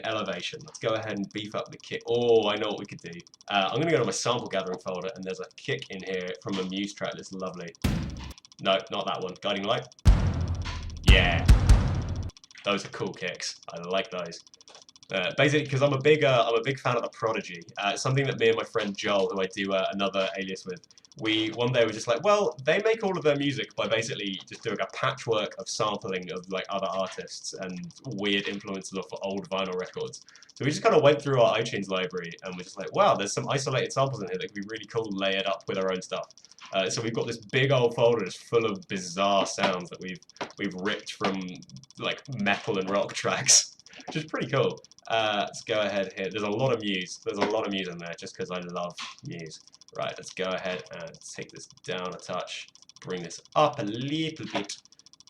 elevation. Let's go ahead and beef up the kick. Oh, I know what we could do. I'm gonna go to my sample gathering folder, and there's a kick in here from a Muse track that's lovely. No, not that one. Guiding Light. Yeah, those are cool kicks. I like those. Basically, because I'm a big fan of the Prodigy. Something that me and my friend Joel, who I do another alias with, one day were just like, well, they make all of their music by basically just doing a patchwork of sampling of like other artists and weird influences off old vinyl records. So we just kind of went through our iTunes library and we're just like, wow, there's some isolated samples in here that could be really cool layered up with our own stuff. So we've got this big old folder just full of bizarre sounds that we've ripped from like metal and rock tracks, which is pretty cool. Let's go ahead here. There's a lot of Muse. There's a lot of Muse in there just because I love Muse. Right, let's go ahead and take this down a touch, bring this up a little bit,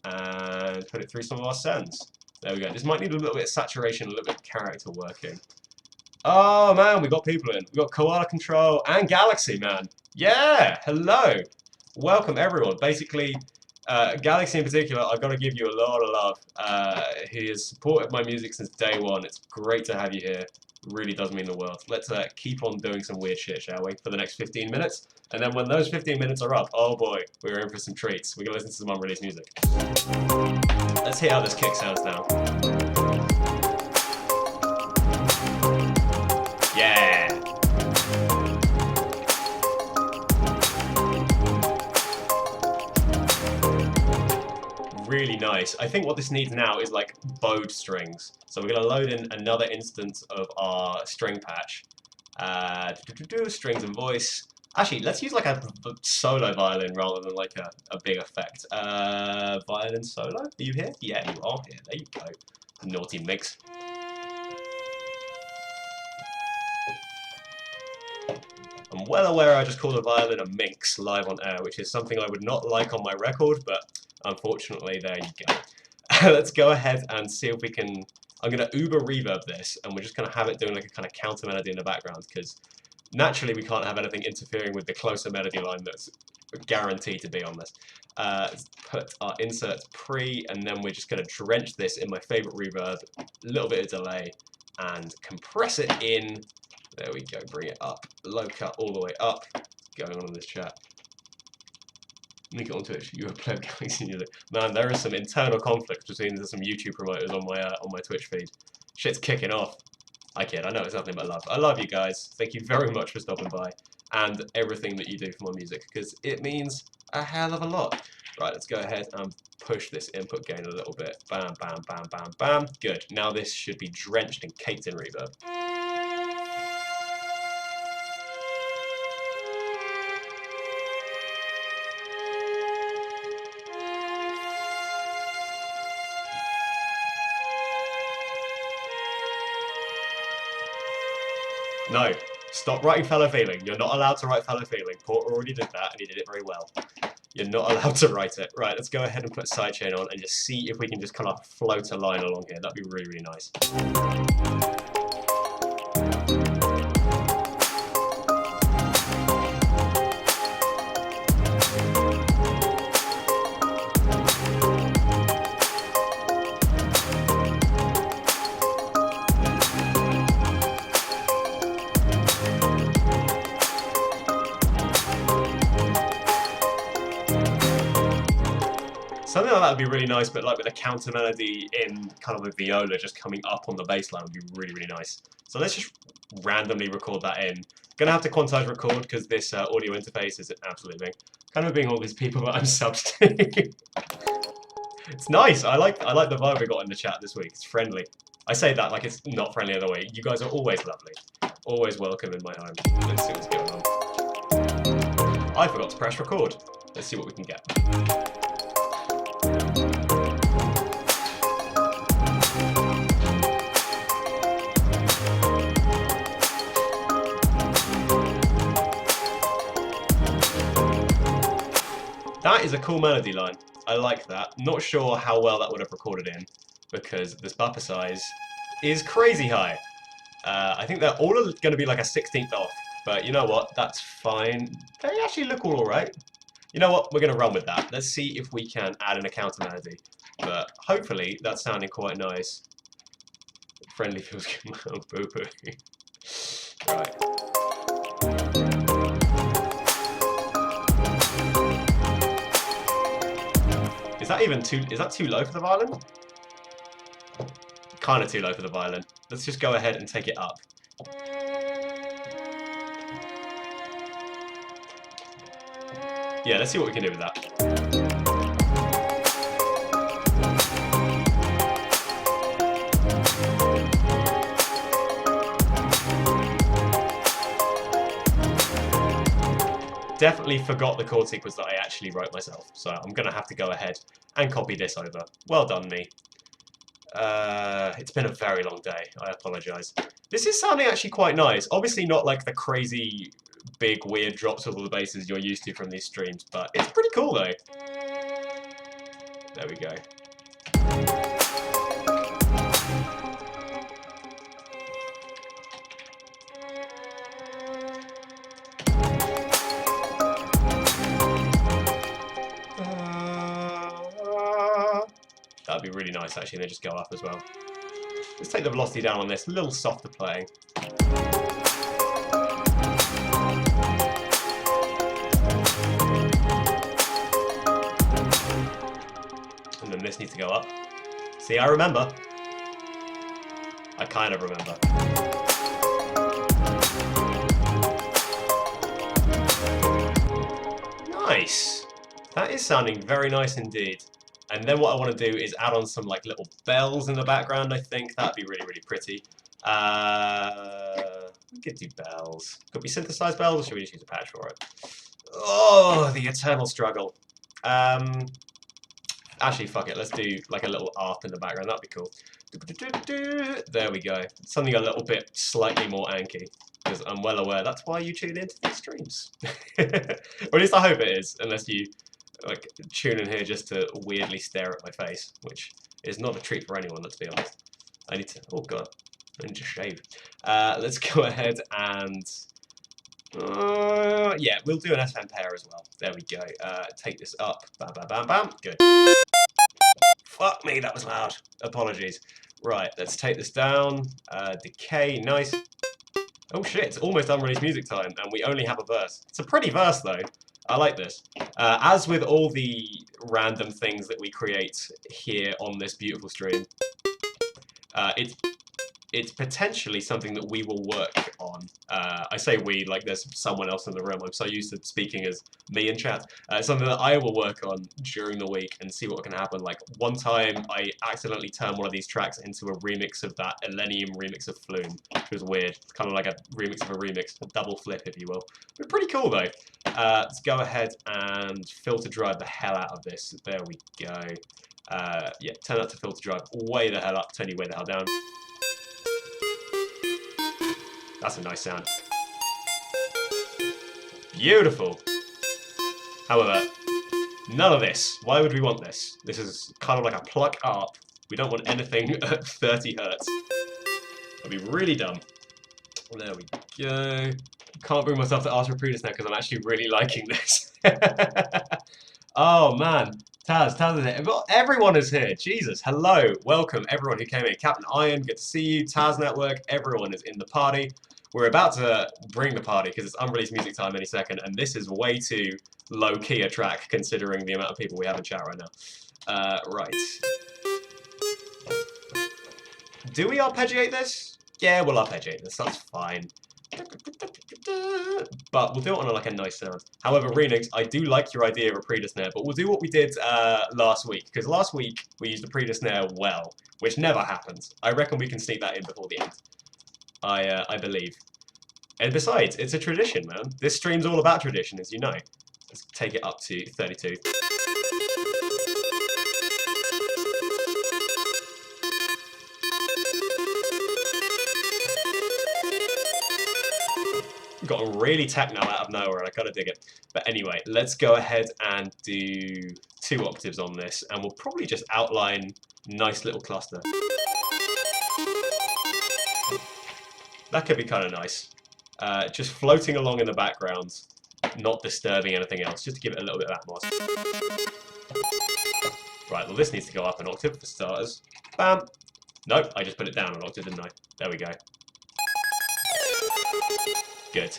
and put it through some of our sends. There we go. This might need a little bit of saturation, a little bit of character working. Oh man, we got people in. We got Koala Control and Galaxy, man. Yeah, hello. Welcome everyone. Basically, Galaxy in particular, I've got to give you a lot of love. He has supported my music since day one. It's great to have you here. It really does mean the world. Let's keep on doing some weird shit, shall we, for the next 15 minutes? And then when those 15 minutes are up, oh boy, we're in for some treats. We're going to listen to some unreleased music. Let's hear how this kick sounds now. Yeah! really nice. I think what this needs now is like bowed strings. So we're going to load in another instance of our string patch. Strings and voice. Actually, let's use like a solo violin rather than like a big effect. Violin solo? Are you here? Yeah, you are here. There you go. Naughty mix. I'm well aware I just called a violin a minx live on air, which is something I would not like on my record, but unfortunately, there you go. Let's go ahead and see if we can... I'm going to uber reverb this, and we're just going to have it doing like a kind of counter melody in the background, because naturally we can't have anything interfering with the closer melody line that's guaranteed to be on this. Let's put our inserts pre, and then we're just going to drench this in my favorite reverb, a little bit of delay, and compress it in. There we go, bring it up, low cut all the way up, going on in this chat. Let me get on Twitch, you play Galaxy Music. Man, there is some internal conflict between some YouTube promoters on my Twitch feed. Shit's kicking off. I kid, I know it's nothing but love. I love you guys, thank you very much for stopping by, and everything that you do for my music, because it means a hell of a lot. Right, let's go ahead and push this input gain a little bit. Bam, bam, bam, bam, bam. Good, now this should be drenched and caked in reverb. No, stop writing fellow feeling. You're not allowed to write fellow feeling. Porter already did that, and he did it very well. You're not allowed to write it. Right, let's go ahead and put sidechain on and just see if we can just kind of float a line along here. That'd be really, really nice. Something like that would be really nice, but like with a counter melody in kind of a viola just coming up on the bass line would be really, really nice. So let's just randomly record that in. Gonna have to quantize record because this audio interface is an absolute thing. Kind of being all these people that I'm subbed to. It's nice. I like the vibe we got in the chat this week. It's friendly. I say that like it's not friendly in the way. You guys are always lovely. Always welcome in my home. Let's see what's going on. I forgot to press record. Let's see what we can get. That is a cool melody line. I like that. Not sure how well that would have recorded in, because this buffer size is crazy high. I think they're all going to be like a 16th off, but you know what? That's fine. They actually look all right. You know what? We're going to run with that. Let's see if we can add in a counter melody. But hopefully that's sounding quite nice. Friendly feels good. Boo-boo. Right. Is that too low for the violin? Kind of too low for the violin. Let's just go ahead and take it up. Yeah, let's see what we can do with that. Definitely forgot the chord sequence that I actually wrote myself, so I'm going to have to go ahead and copy this over. Well done, me. It's been a very long day. I apologise. This is sounding actually quite nice. Obviously not like the crazy, big, weird drops of all the basses you're used to from these streams, but it's pretty cool, though. There we go. That'd be really nice, actually, and they just go up as well. Let's take the velocity down on this, a little softer playing. And then this needs to go up. See, I remember. I kind of remember. Nice! That is sounding very nice indeed. And then what I want to do is add on some like little bells in the background. I think that'd be really, really pretty. We could do bells. Could we synthesize bells, or should we just use a patch for it? Oh, the eternal struggle. Actually, fuck it. Let's do like a little arc in the background. That'd be cool. There we go. Something a little bit slightly more Anki, because I'm well aware that's why you tune into these streams. Or at least I hope it is, unless you like tune in here just to weirdly stare at my face, which is not a treat for anyone, let's be honest. I need to, oh god, I need to shave. Let's go ahead and, yeah, we'll do an FM pair as well. There we go. Take this up, bam, bam, bam, bam, good. Fuck me, that was loud. Apologies. Right, let's take this down. Decay, nice. Oh shit, it's almost unreleased music time, and we only have a verse. It's a pretty verse, though. I like this. As with all the random things that we create here on this beautiful stream, it's potentially something that we will work on. I say we, like there's someone else in the room. I'm so used to speaking as me in chat. Something that I will work on during the week and see what can happen. Like one time I accidentally turned one of these tracks into a remix of that Elenium remix of Flume, which was weird. It's kind of like a remix of a remix, a double flip if you will. But pretty cool though. Let's go ahead and filter drive the hell out of this. There we go. Yeah, turn that to filter drive way the hell up, turn you way the hell down. That's a nice sound. Beautiful. However, none of this. Why would we want this? This is kind of like a pluck up. We don't want anything at 30 hertz. That'd be really dumb. There we go. Can't bring myself to ask for Predis now because I'm actually really liking this. Oh man. Taz is here. Everyone is here. Jesus. Hello. Welcome everyone who came in. Captain Iron, good to see you. Taz Network, everyone is in the party. We're about to bring the party because it's unreleased music time any second, and this is way too low-key a track considering the amount of people we have in chat right now. Right. Do we arpeggiate this? Yeah, we'll arpeggiate this. That's fine. But we'll do it on like a nice sound. However, Renix, I do like your idea of a pre-snare, but we'll do what we did last week, because last week we used the pre-snare well, which never happens. I reckon we can sneak that in before the end. I believe. And besides, it's a tradition, man. This stream's all about tradition, as you know. Let's take it up to 32. Got really techno out of nowhere, and I gotta dig it. But anyway, let's go ahead and do 2 octaves on this, and we'll probably just outline nice little cluster. That could be kind of nice. Just floating along in the background, not disturbing anything else, just to give it a little bit of atmosphere. Right, well this needs to go up an octave for starters. Bam! Nope, I just put it down an octave, didn't I? There we go. Good.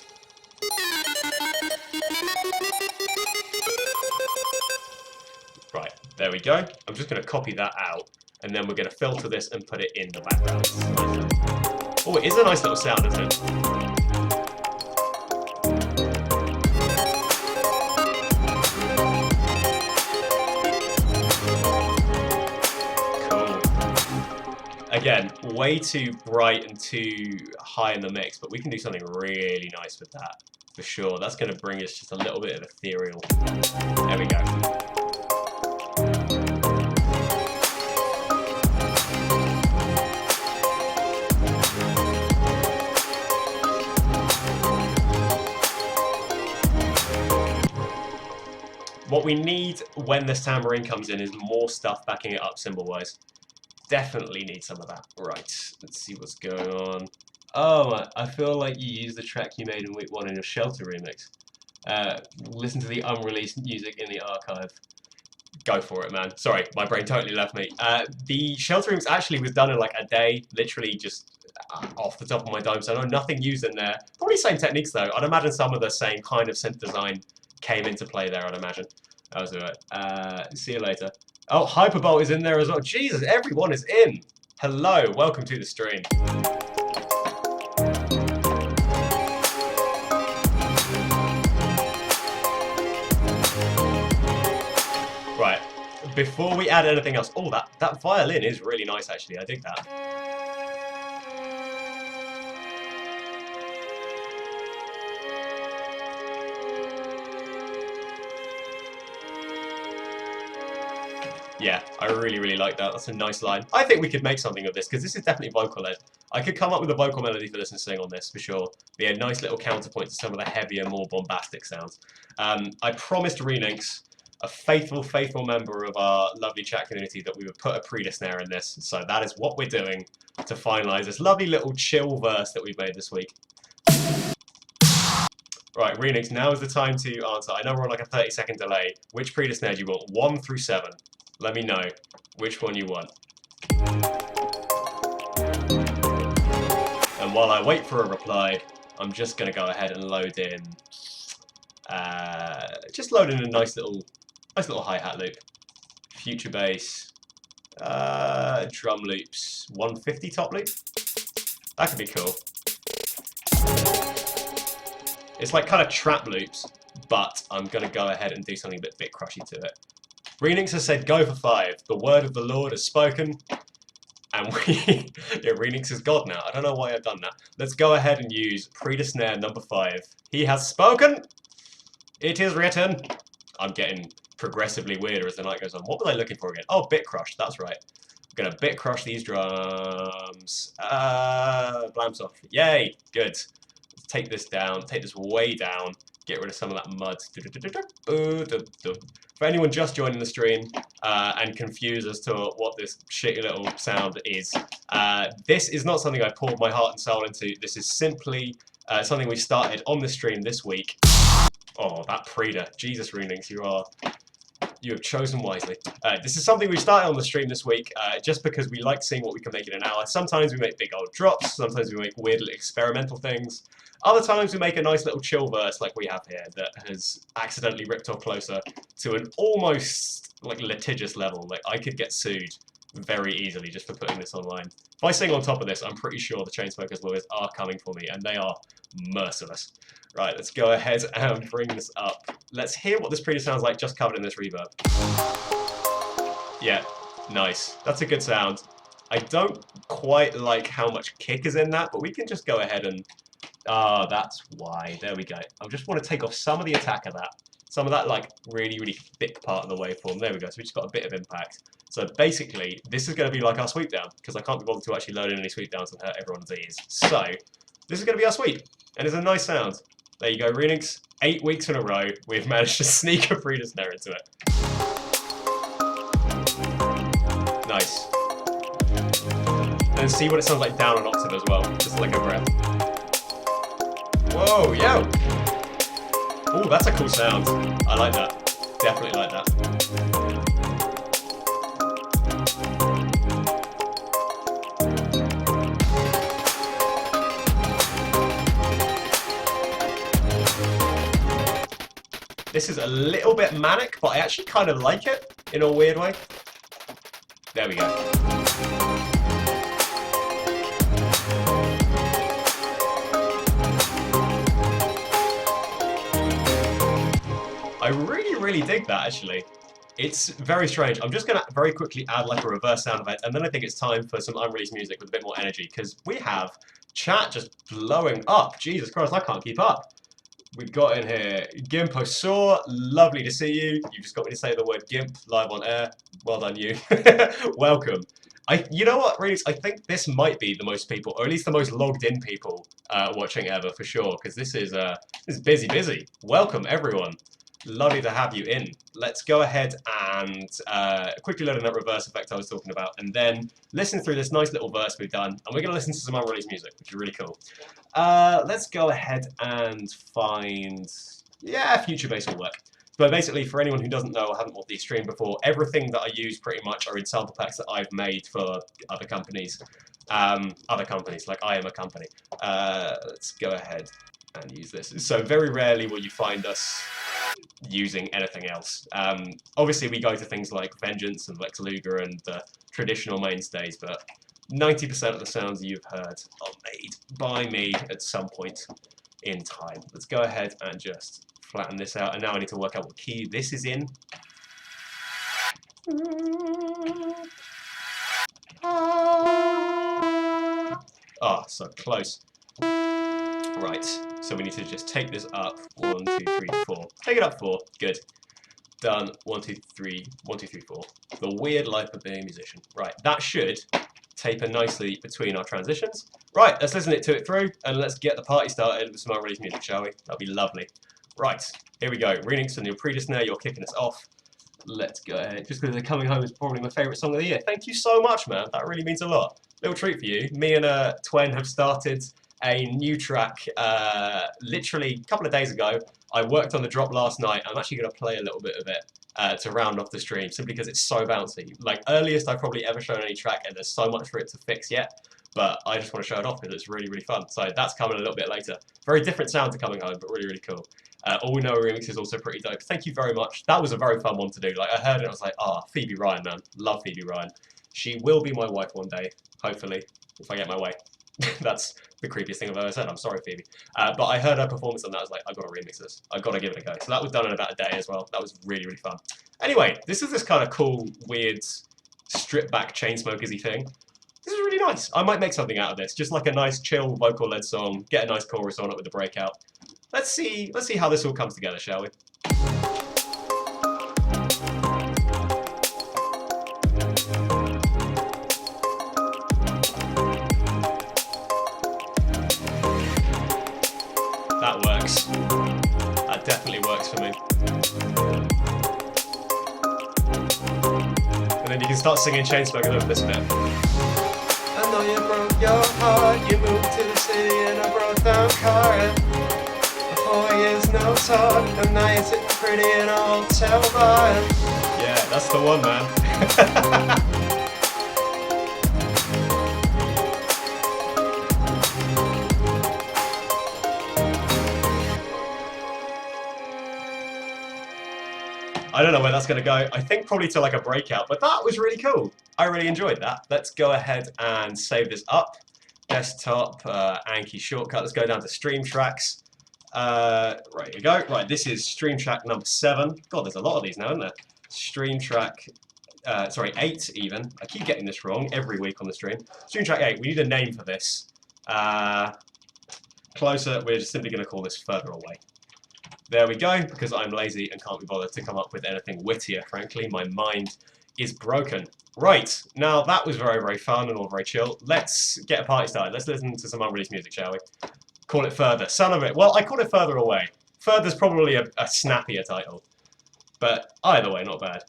Right, there we go. I'm just going to copy that out, and then we're going to filter this and put it in the background. Oh, it is a nice little sound, isn't it? Cool. Again, way too bright and too high in the mix, but we can do something really nice with that, for sure. That's going to bring us just a little bit of ethereal. There we go. What we need when this tambourine comes in is more stuff backing it up cymbal-wise. Definitely need some of that. Right, let's see what's going on. Oh, I feel like you used the track you made in week 1 in your Shelter remix. Listen to the unreleased music in the archive. Go for it, man. Sorry, my brain totally left me. The Shelter remix actually was done in like a day, literally just off the top of my dome, so I know nothing used in there. Probably same techniques though. I'd imagine some of the same kind of synth design came into play there, I'd imagine. That was it. See you later. Oh, Hyperbolt is in there as well. Jesus, everyone is in. Hello, welcome to the stream. Right, before we add anything else... Oh, that violin is really nice, actually. I dig that. Yeah, I really, really like that. That's a nice line. I think we could make something of this, because this is definitely vocal-led. I could come up with a vocal melody for this and sing on this, for sure. Be a nice little counterpoint to some of the heavier, more bombastic sounds. I promised Renix, a faithful, faithful member of our lovely chat community, that we would put a pre-snare in this. So that is what we're doing to finalise this lovely little chill verse that we've made this week. Right, Renix, now is the time to answer. I know we're on like a 30-second delay. Which pre-snare do you want? 1 through 7. Let me know which one you want. And while I wait for a reply, I'm just going to go ahead and load in... just load in a nice little hi-hat loop. Future bass. Drum loops. 150 top loop. That could be cool. It's like kind of trap loops, but I'm going to go ahead and do something a bit crushy to it. Renix has said go for 5. The word of the Lord has spoken. And we... yeah, Renix is God now. I don't know why I've done that. Let's go ahead and use pre-snare number 5. He has spoken! It is written! I'm getting progressively weirder as the night goes on. What was I looking for again? Oh, bit crush. That's right. I'm going to bit crush these drums. Blamps off. Yay! Good. Let's take this down. Take this way down. Get rid of some of that mud. For anyone just joining the stream and confused as to what this shitty little sound is, this is not something I poured my heart and soul into. This is simply something we started on the stream this week. Oh, that Preda. Jesus, Runings, you have chosen wisely. This is something we started on the stream this week just because we like seeing what we can make in an hour. Sometimes we make big old drops. Sometimes we make weird little experimental things. Other times we make a nice little chill verse like we have here that has accidentally ripped off closer to an almost like litigious level. Like I could get sued very easily just for putting this online. If I sing on top of this, I'm pretty sure the Chainsmokers lawyers are coming for me, and they are merciless. Right, let's go ahead and bring this up. Let's hear what this previous sounds like just covered in this reverb. Yeah, nice. That's a good sound. I don't quite like how much kick is in that, but we can just go ahead and... Ah, that's why. There we go. I just want to take off some of the attack of that. Some of that, like, really, really thick part of the waveform. There we go. So we just got a bit of impact. So basically, this is going to be like our sweep down, because I can't be bothered to actually load in any sweep downs and hurt everyone's ears. So, this is going to be our sweep. And it's a nice sound. There you go, Renix. 8 weeks in a row, we've managed to sneak a Preda snare into it. Nice. And see what it sounds like down an octave as well, just like a breath. Whoa, yo! Oh, that's a cool sound. I like that. Definitely like that. This is a little bit manic, but I actually kind of like it in a weird way. There we go. I really, really dig that, actually. It's very strange. I'm just going to very quickly add like a reverse sound effect, and then I think it's time for some unreleased music with a bit more energy, because we have chat just blowing up. Jesus Christ, I can't keep up. We've got in here Gimpo Saw, lovely to see you. You just got me to say the word GIMP live on air. Well done, you. Welcome. You know what, Reese? I think this might be the most people, or at least the most logged in people watching ever, for sure, because this is busy. Welcome, everyone. Lovely to have you in. Let's go ahead and quickly load in that reverse effect I was talking about, and then listen through this nice little verse we've done, and we're going to listen to some unreleased music, which is really cool. Let's go ahead and find... Yeah, Future Bass will work. But basically, for anyone who doesn't know or haven't watched the stream before, everything that I use pretty much are in sample packs that I've made for other companies. Like I am a company. Let's go ahead and use this. So very rarely will you find us using anything else. Obviously, we go to things like Vengeance and Lex Luger and traditional mainstays, but 90% of the sounds you've heard are made by me at some point in time. Let's go ahead and just flatten this out, and now I need to work out what key this is in. Ah, so close. Right, so we need to just take this up. 1, 2, 3, 4. Take it up 4. Good. Done. 1, 2, 3. 1, 2, 3, 4. The weird life of being a musician. Right, that should taper nicely between our transitions. Right, let's listen to it through, and let's get the party started with some unreleased music, shall we? That'll be lovely. Right, here we go. Remix and your pre-snare, you're kicking us off. Let's go ahead. Just because Coming Home is probably my favourite song of the year. Thank you so much, man. That really means a lot. Little treat for you. Me and Twen have started a new track literally a couple of days ago. I worked on the drop last night. I'm actually going to play a little bit of it to round off the stream, simply because it's so bouncy. Like, earliest I've probably ever shown any track, and there's so much for it to fix yet. But I just want to show it off because it's really, really fun. So that's coming a little bit later. Very different sound to Coming Home, but really, really cool. All We Know remix is also pretty dope. Thank you very much. That was a very fun one to do. Like, I heard it, I was like, ah, Phoebe Ryan, man. Love Phoebe Ryan. She will be my wife one day, hopefully, if I get my way. That's the creepiest thing I've ever said. I'm sorry, Phoebe. But I heard her performance on that. I was like, I've got to remix this. I've got to give it a go. So that was done in about a day as well. That was really, really fun. Anyway, this is this kind of cool, weird, stripped-back Chainsmokers-y thing. This is really nice. I might make something out of this. Just like a nice, chill, vocal-led song. Get a nice chorus on it with the breakout. Let's see how this all comes together, shall we? That works. That definitely works for me. And then you can start singing Chainsmokers over this bit. I know you broke your heart, you moved to the city in a broke down car. 4 years no talk, and now you're sitting pretty in a hotel bar. Yeah, that's the one, man. I don't know where that's going to go. I think probably to like a breakout, but that was really cool. I really enjoyed that. Let's go ahead and save this up. Desktop, Anki shortcut. Let's go down to stream tracks. Right, here we go. Right, this is stream track number 7. God, there's a lot of these now, isn't there? Stream track, sorry, 8 even. I keep getting this wrong every week on the stream. Stream track 8. We need a name for this. Closer. We're just simply going to call this Further Away. There we go, because I'm lazy and can't be bothered to come up with anything wittier, frankly. My mind is broken. Right, now that was very, very fun and all very chill. Let's get a party started. Let's listen to some unreleased music, shall we? Call it Further. Son of it. Well, I call it Further Away. Further's probably a snappier title. But either way, not bad.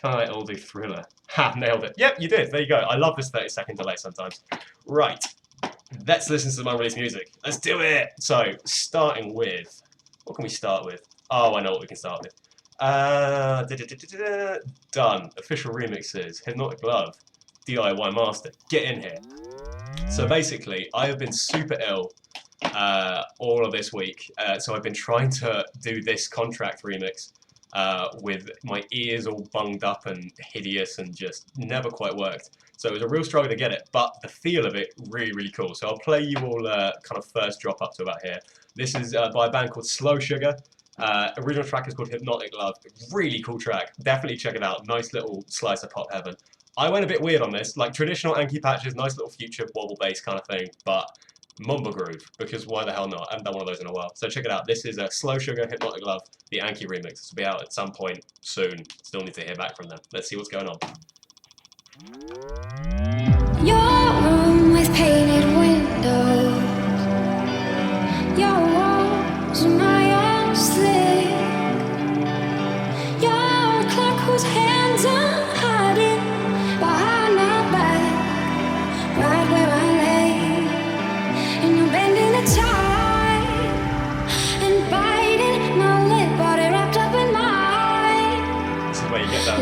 Title do Thriller. Ha, nailed it. Yep, you did. There you go. I love this 30-second delay sometimes. Right, let's listen to some unreleased music. Let's do it! So, starting with... What can we start with? Oh, I know what we can start with. Done. Official remixes. Hypnotic Love. DIY Master. Get in here. So basically, I have been super ill all of this week. So I've been trying to do this contract remix with my ears all bunged up and hideous and just never quite worked. So it was a real struggle to get it, but the feel of it, really, really cool. So I'll play you all kind of first drop up to about here. This is by a band called Slow Sugar. Original track is called Hypnotic Love. Really cool track. Definitely check it out. Nice little slice of pop heaven. I went a bit weird on this, like traditional Anki patches, nice little future wobble bass kind of thing, but mumble groove, because why the hell not? I haven't done one of those in a while. So check it out. This is a Slow Sugar Hypnotic Love, the Anki remix. This will be out at some point soon. Still need to hear back from them. Let's see what's going on.
Your room with painted windows, your walls and iron slick, your clock whose hands are hiding behind my back, right where I lay, and you're bending the tide and biting my lip, body wrapped up in mine.
This is where you get that,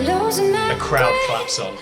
the crowd claps on.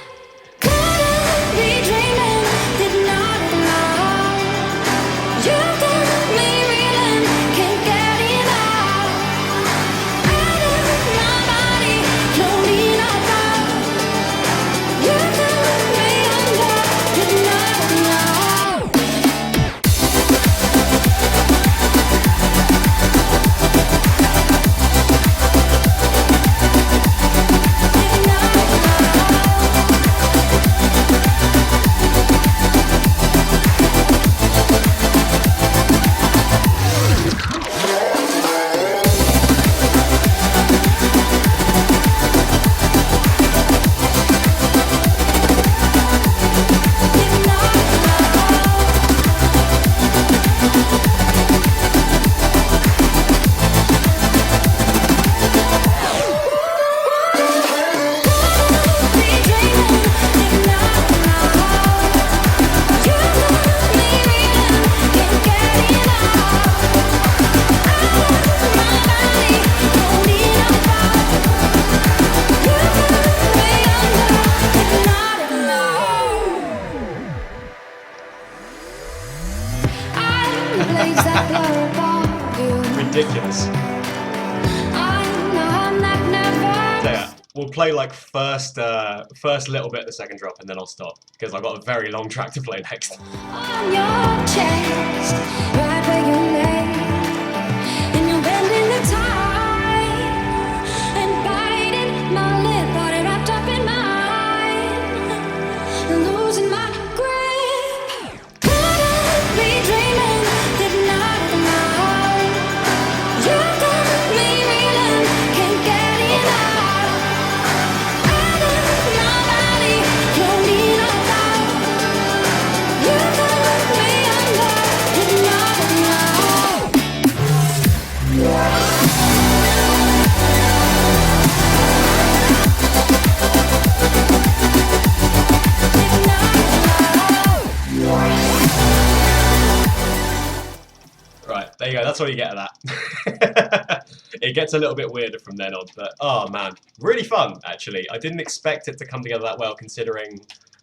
we'll play like first little bit of the second drop, and then I'll stop because I've got a very long track to play next.
On your chest, right where you lay, and you're bending the tide and biting my lip, body wrapped up in mine, losing my grip. Couldn't be dreaming that night of the night. You got me reeling, can't get enough. Out of my body, floating about. You got me under the night of the night.
Right, there you go. That's all you get of that. It gets a little bit weirder from then on, but oh man, really fun actually. I didn't expect it to come together that well considering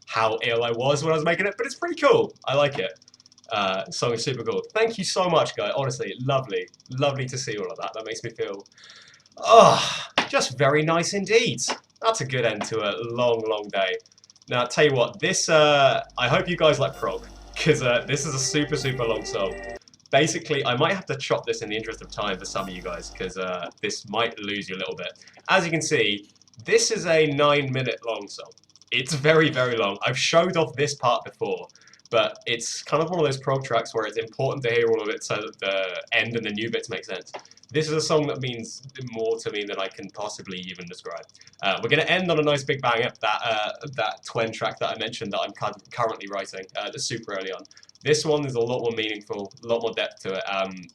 how ill I was when I was making it, but it's pretty cool. I like it. Song is super cool. Thank you so much, guys. Honestly, lovely. Lovely to see all of that. That makes me feel, just very nice indeed. That's a good end to a long, long day. Now, I'll tell you what, this, I hope you guys like prog, because this is a super, super long song. Basically, I might have to chop this in the interest of time for some of you guys, because this might lose you a little bit. As you can see, this is a 9-minute long song. It's very, very long. I've showed off this part before, but it's kind of one of those prog tracks where it's important to hear all of it so that the end and the new bits make sense. This is a song that means more to me than I can possibly even describe. We're going to end on a nice big banger, that Twen track that I mentioned that I'm currently writing, that's super early on. This one is a lot more meaningful, a lot more depth to it.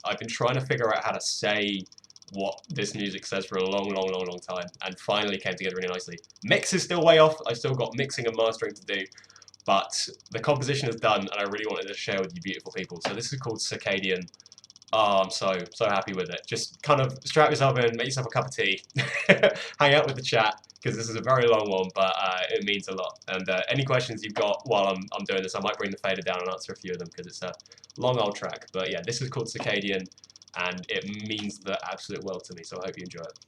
I've been trying to figure out how to say what this music says for a long, long, long, long time, and finally came together really nicely. Mix is still way off. I've still got mixing and mastering to do, but the composition is done, and I really wanted to share with you beautiful people. So this is called Circadian. Oh, I'm so happy with it. Just kind of strap yourself in, make yourself a cup of tea, hang out with the chat, because this is a very long one, but it means a lot. And any questions you've got while I'm doing this, I might bring the fader down and answer a few of them, because it's a long old track. But yeah, this is called Circadian, and it means the absolute world to me, so I hope you enjoy it.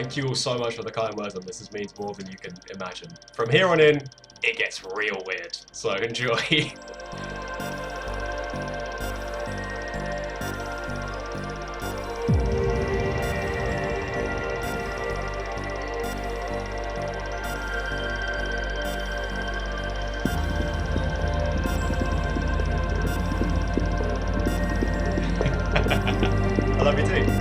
Thank you all so much for the kind words on this. This means more than you can imagine. From here on in, it gets real weird. So enjoy. I love you too.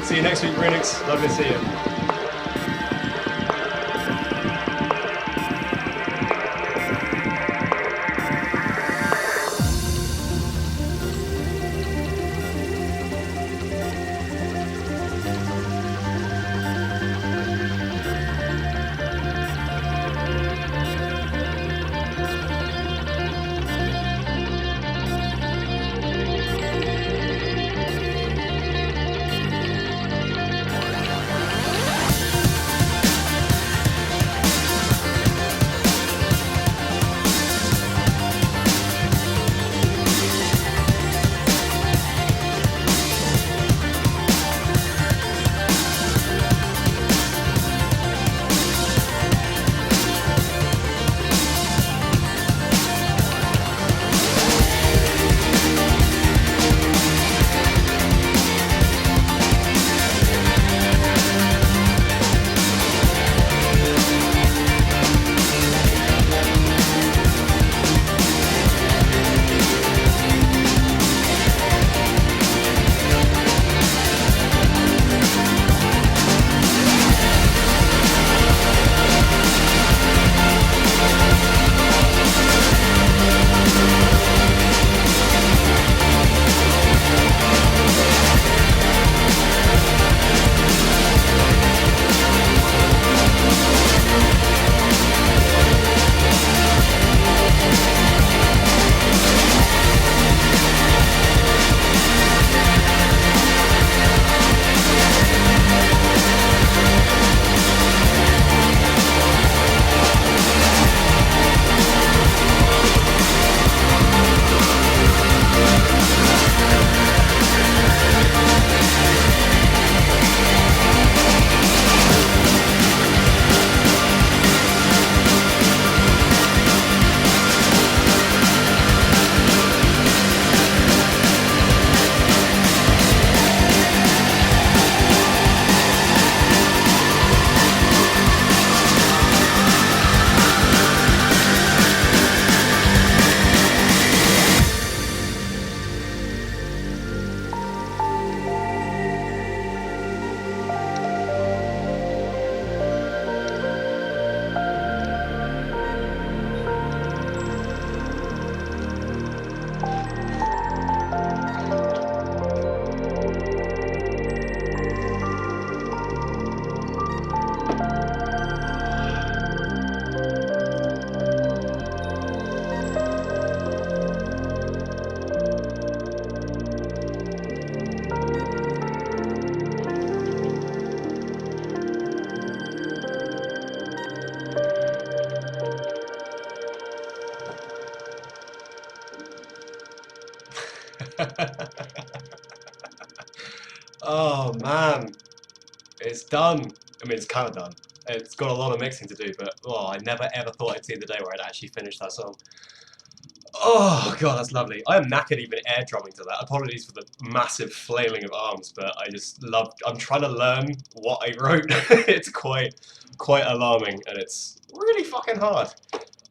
See you next week, Renix. Lovely to see you. Oh man, it's done. I mean, it's kind of done. It's got a lot of mixing to do, but oh, I never ever thought I'd see the day where I'd actually finish that song. Oh god, that's lovely. I am knackered even air drumming to that. Apologies for the massive flailing of arms, but I just love. I'm trying to learn what I wrote. It's quite alarming, and it's really fucking hard.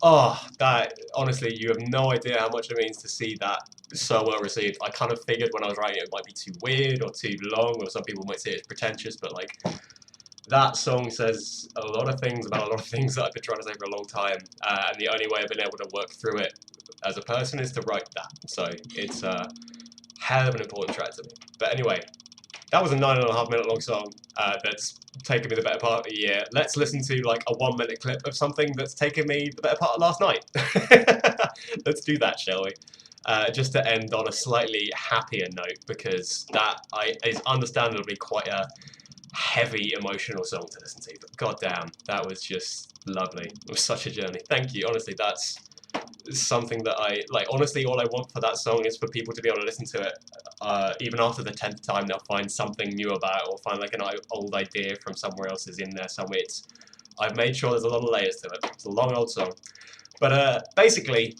Oh, that honestly, you have no idea how much it means to see that so well received. I kind of figured when I was writing it might be too weird or too long, or some people might say it's pretentious, but like that song says a lot of things about a lot of things that I've been trying to say for a long time, and the only way I've been able to work through it as a person is to write that. So it's a hell of an important track to me. But anyway, that was a 9.5 minute long song that's taken me the better part of a year. Let's listen to like a 1 minute clip of something that's taken me the better part of last night. Let's do that, shall we? Just to end on a slightly happier note, because that is understandably quite a heavy emotional song to listen to. But goddamn, that was just lovely. It was such a journey. Thank you. Honestly, that's something that I like. Honestly, all I want for that song is for people to be able to listen to it. Even after the 10th time, they'll find something new about it, or find like an old idea from somewhere else is in there somewhere. I've made sure there's a lot of layers to it. It's a long old song. But basically,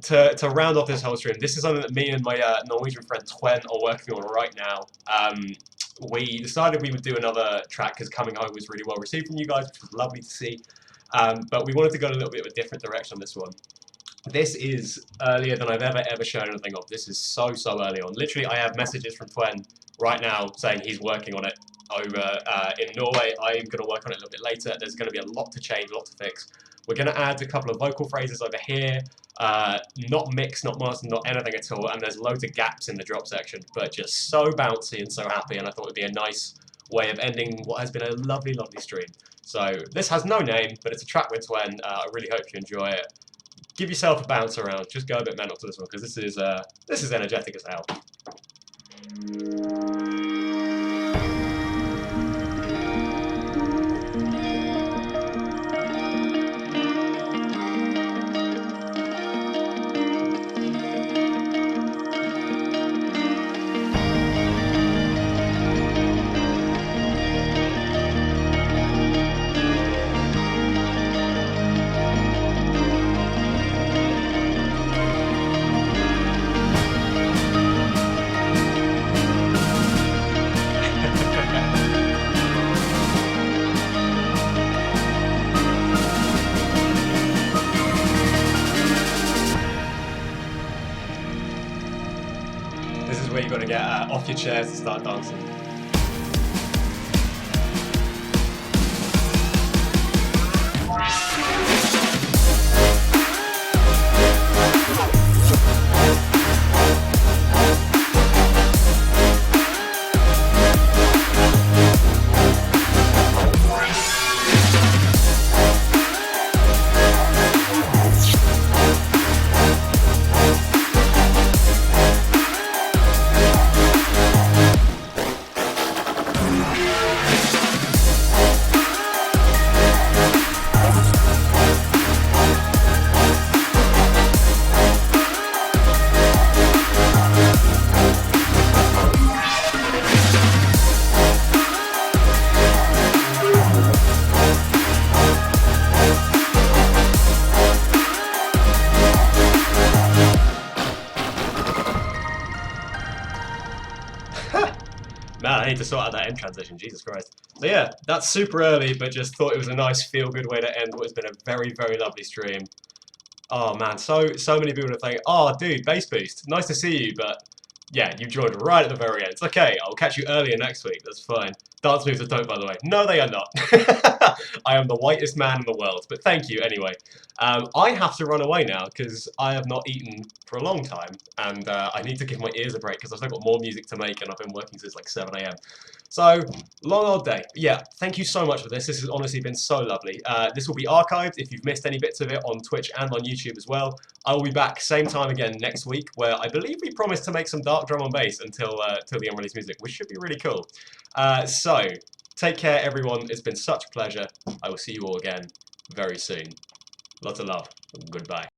to round off this whole stream, this is something that me and my Norwegian friend Twen are working on right now. We decided we would do another track because Coming Home was really well received from you guys, which was lovely to see. But we wanted to go in a little bit of a different direction on this one. This is earlier than I've ever shown anything of. This is so early on. Literally, I have messages from Twen right now saying he's working on it over in Norway. I'm going to work on it a little bit later. There's going to be a lot to change, a lot to fix. We're going to add a couple of vocal phrases over here. Not mixed, not mastered, not anything at all. And there's loads of gaps in the drop section, but just so bouncy and so happy. And I thought it would be a nice way of ending what has been a lovely stream. So this has no name, but it's a track with Twen. I really hope you enjoy it. Give yourself a bounce around. Just go a bit mental to this one, because this is energetic as hell. This is where you've got to get off your chairs and start dancing. Man, I need to sort out that end transition, Jesus Christ. So yeah, that's super early, but just thought it was a nice feel-good way to end what has been a very lovely stream. Oh man, so many people are saying, oh dude, bass boost, nice to see you, but yeah, you joined right at the very end. It's okay, I'll catch you earlier next week, that's fine. Dance moves are dope, by the way. No, they are not. I am the whitest man in the world, but thank you anyway. I have to run away now, because I have not eaten for a long time, and I need to give my ears a break, because I've still got more music to make, and I've been working since like 7 AM. So, long old day. Yeah, thank you so much for this. This has honestly been so lovely. This will be archived if you've missed any bits of it on Twitch and on YouTube as well. I will be back same time again next week, where I believe we promised to make some dark drum and bass until the unreleased music, which should be really cool. So, take care everyone. It's been such a pleasure. I will see you all again very soon. Lots of love. Goodbye.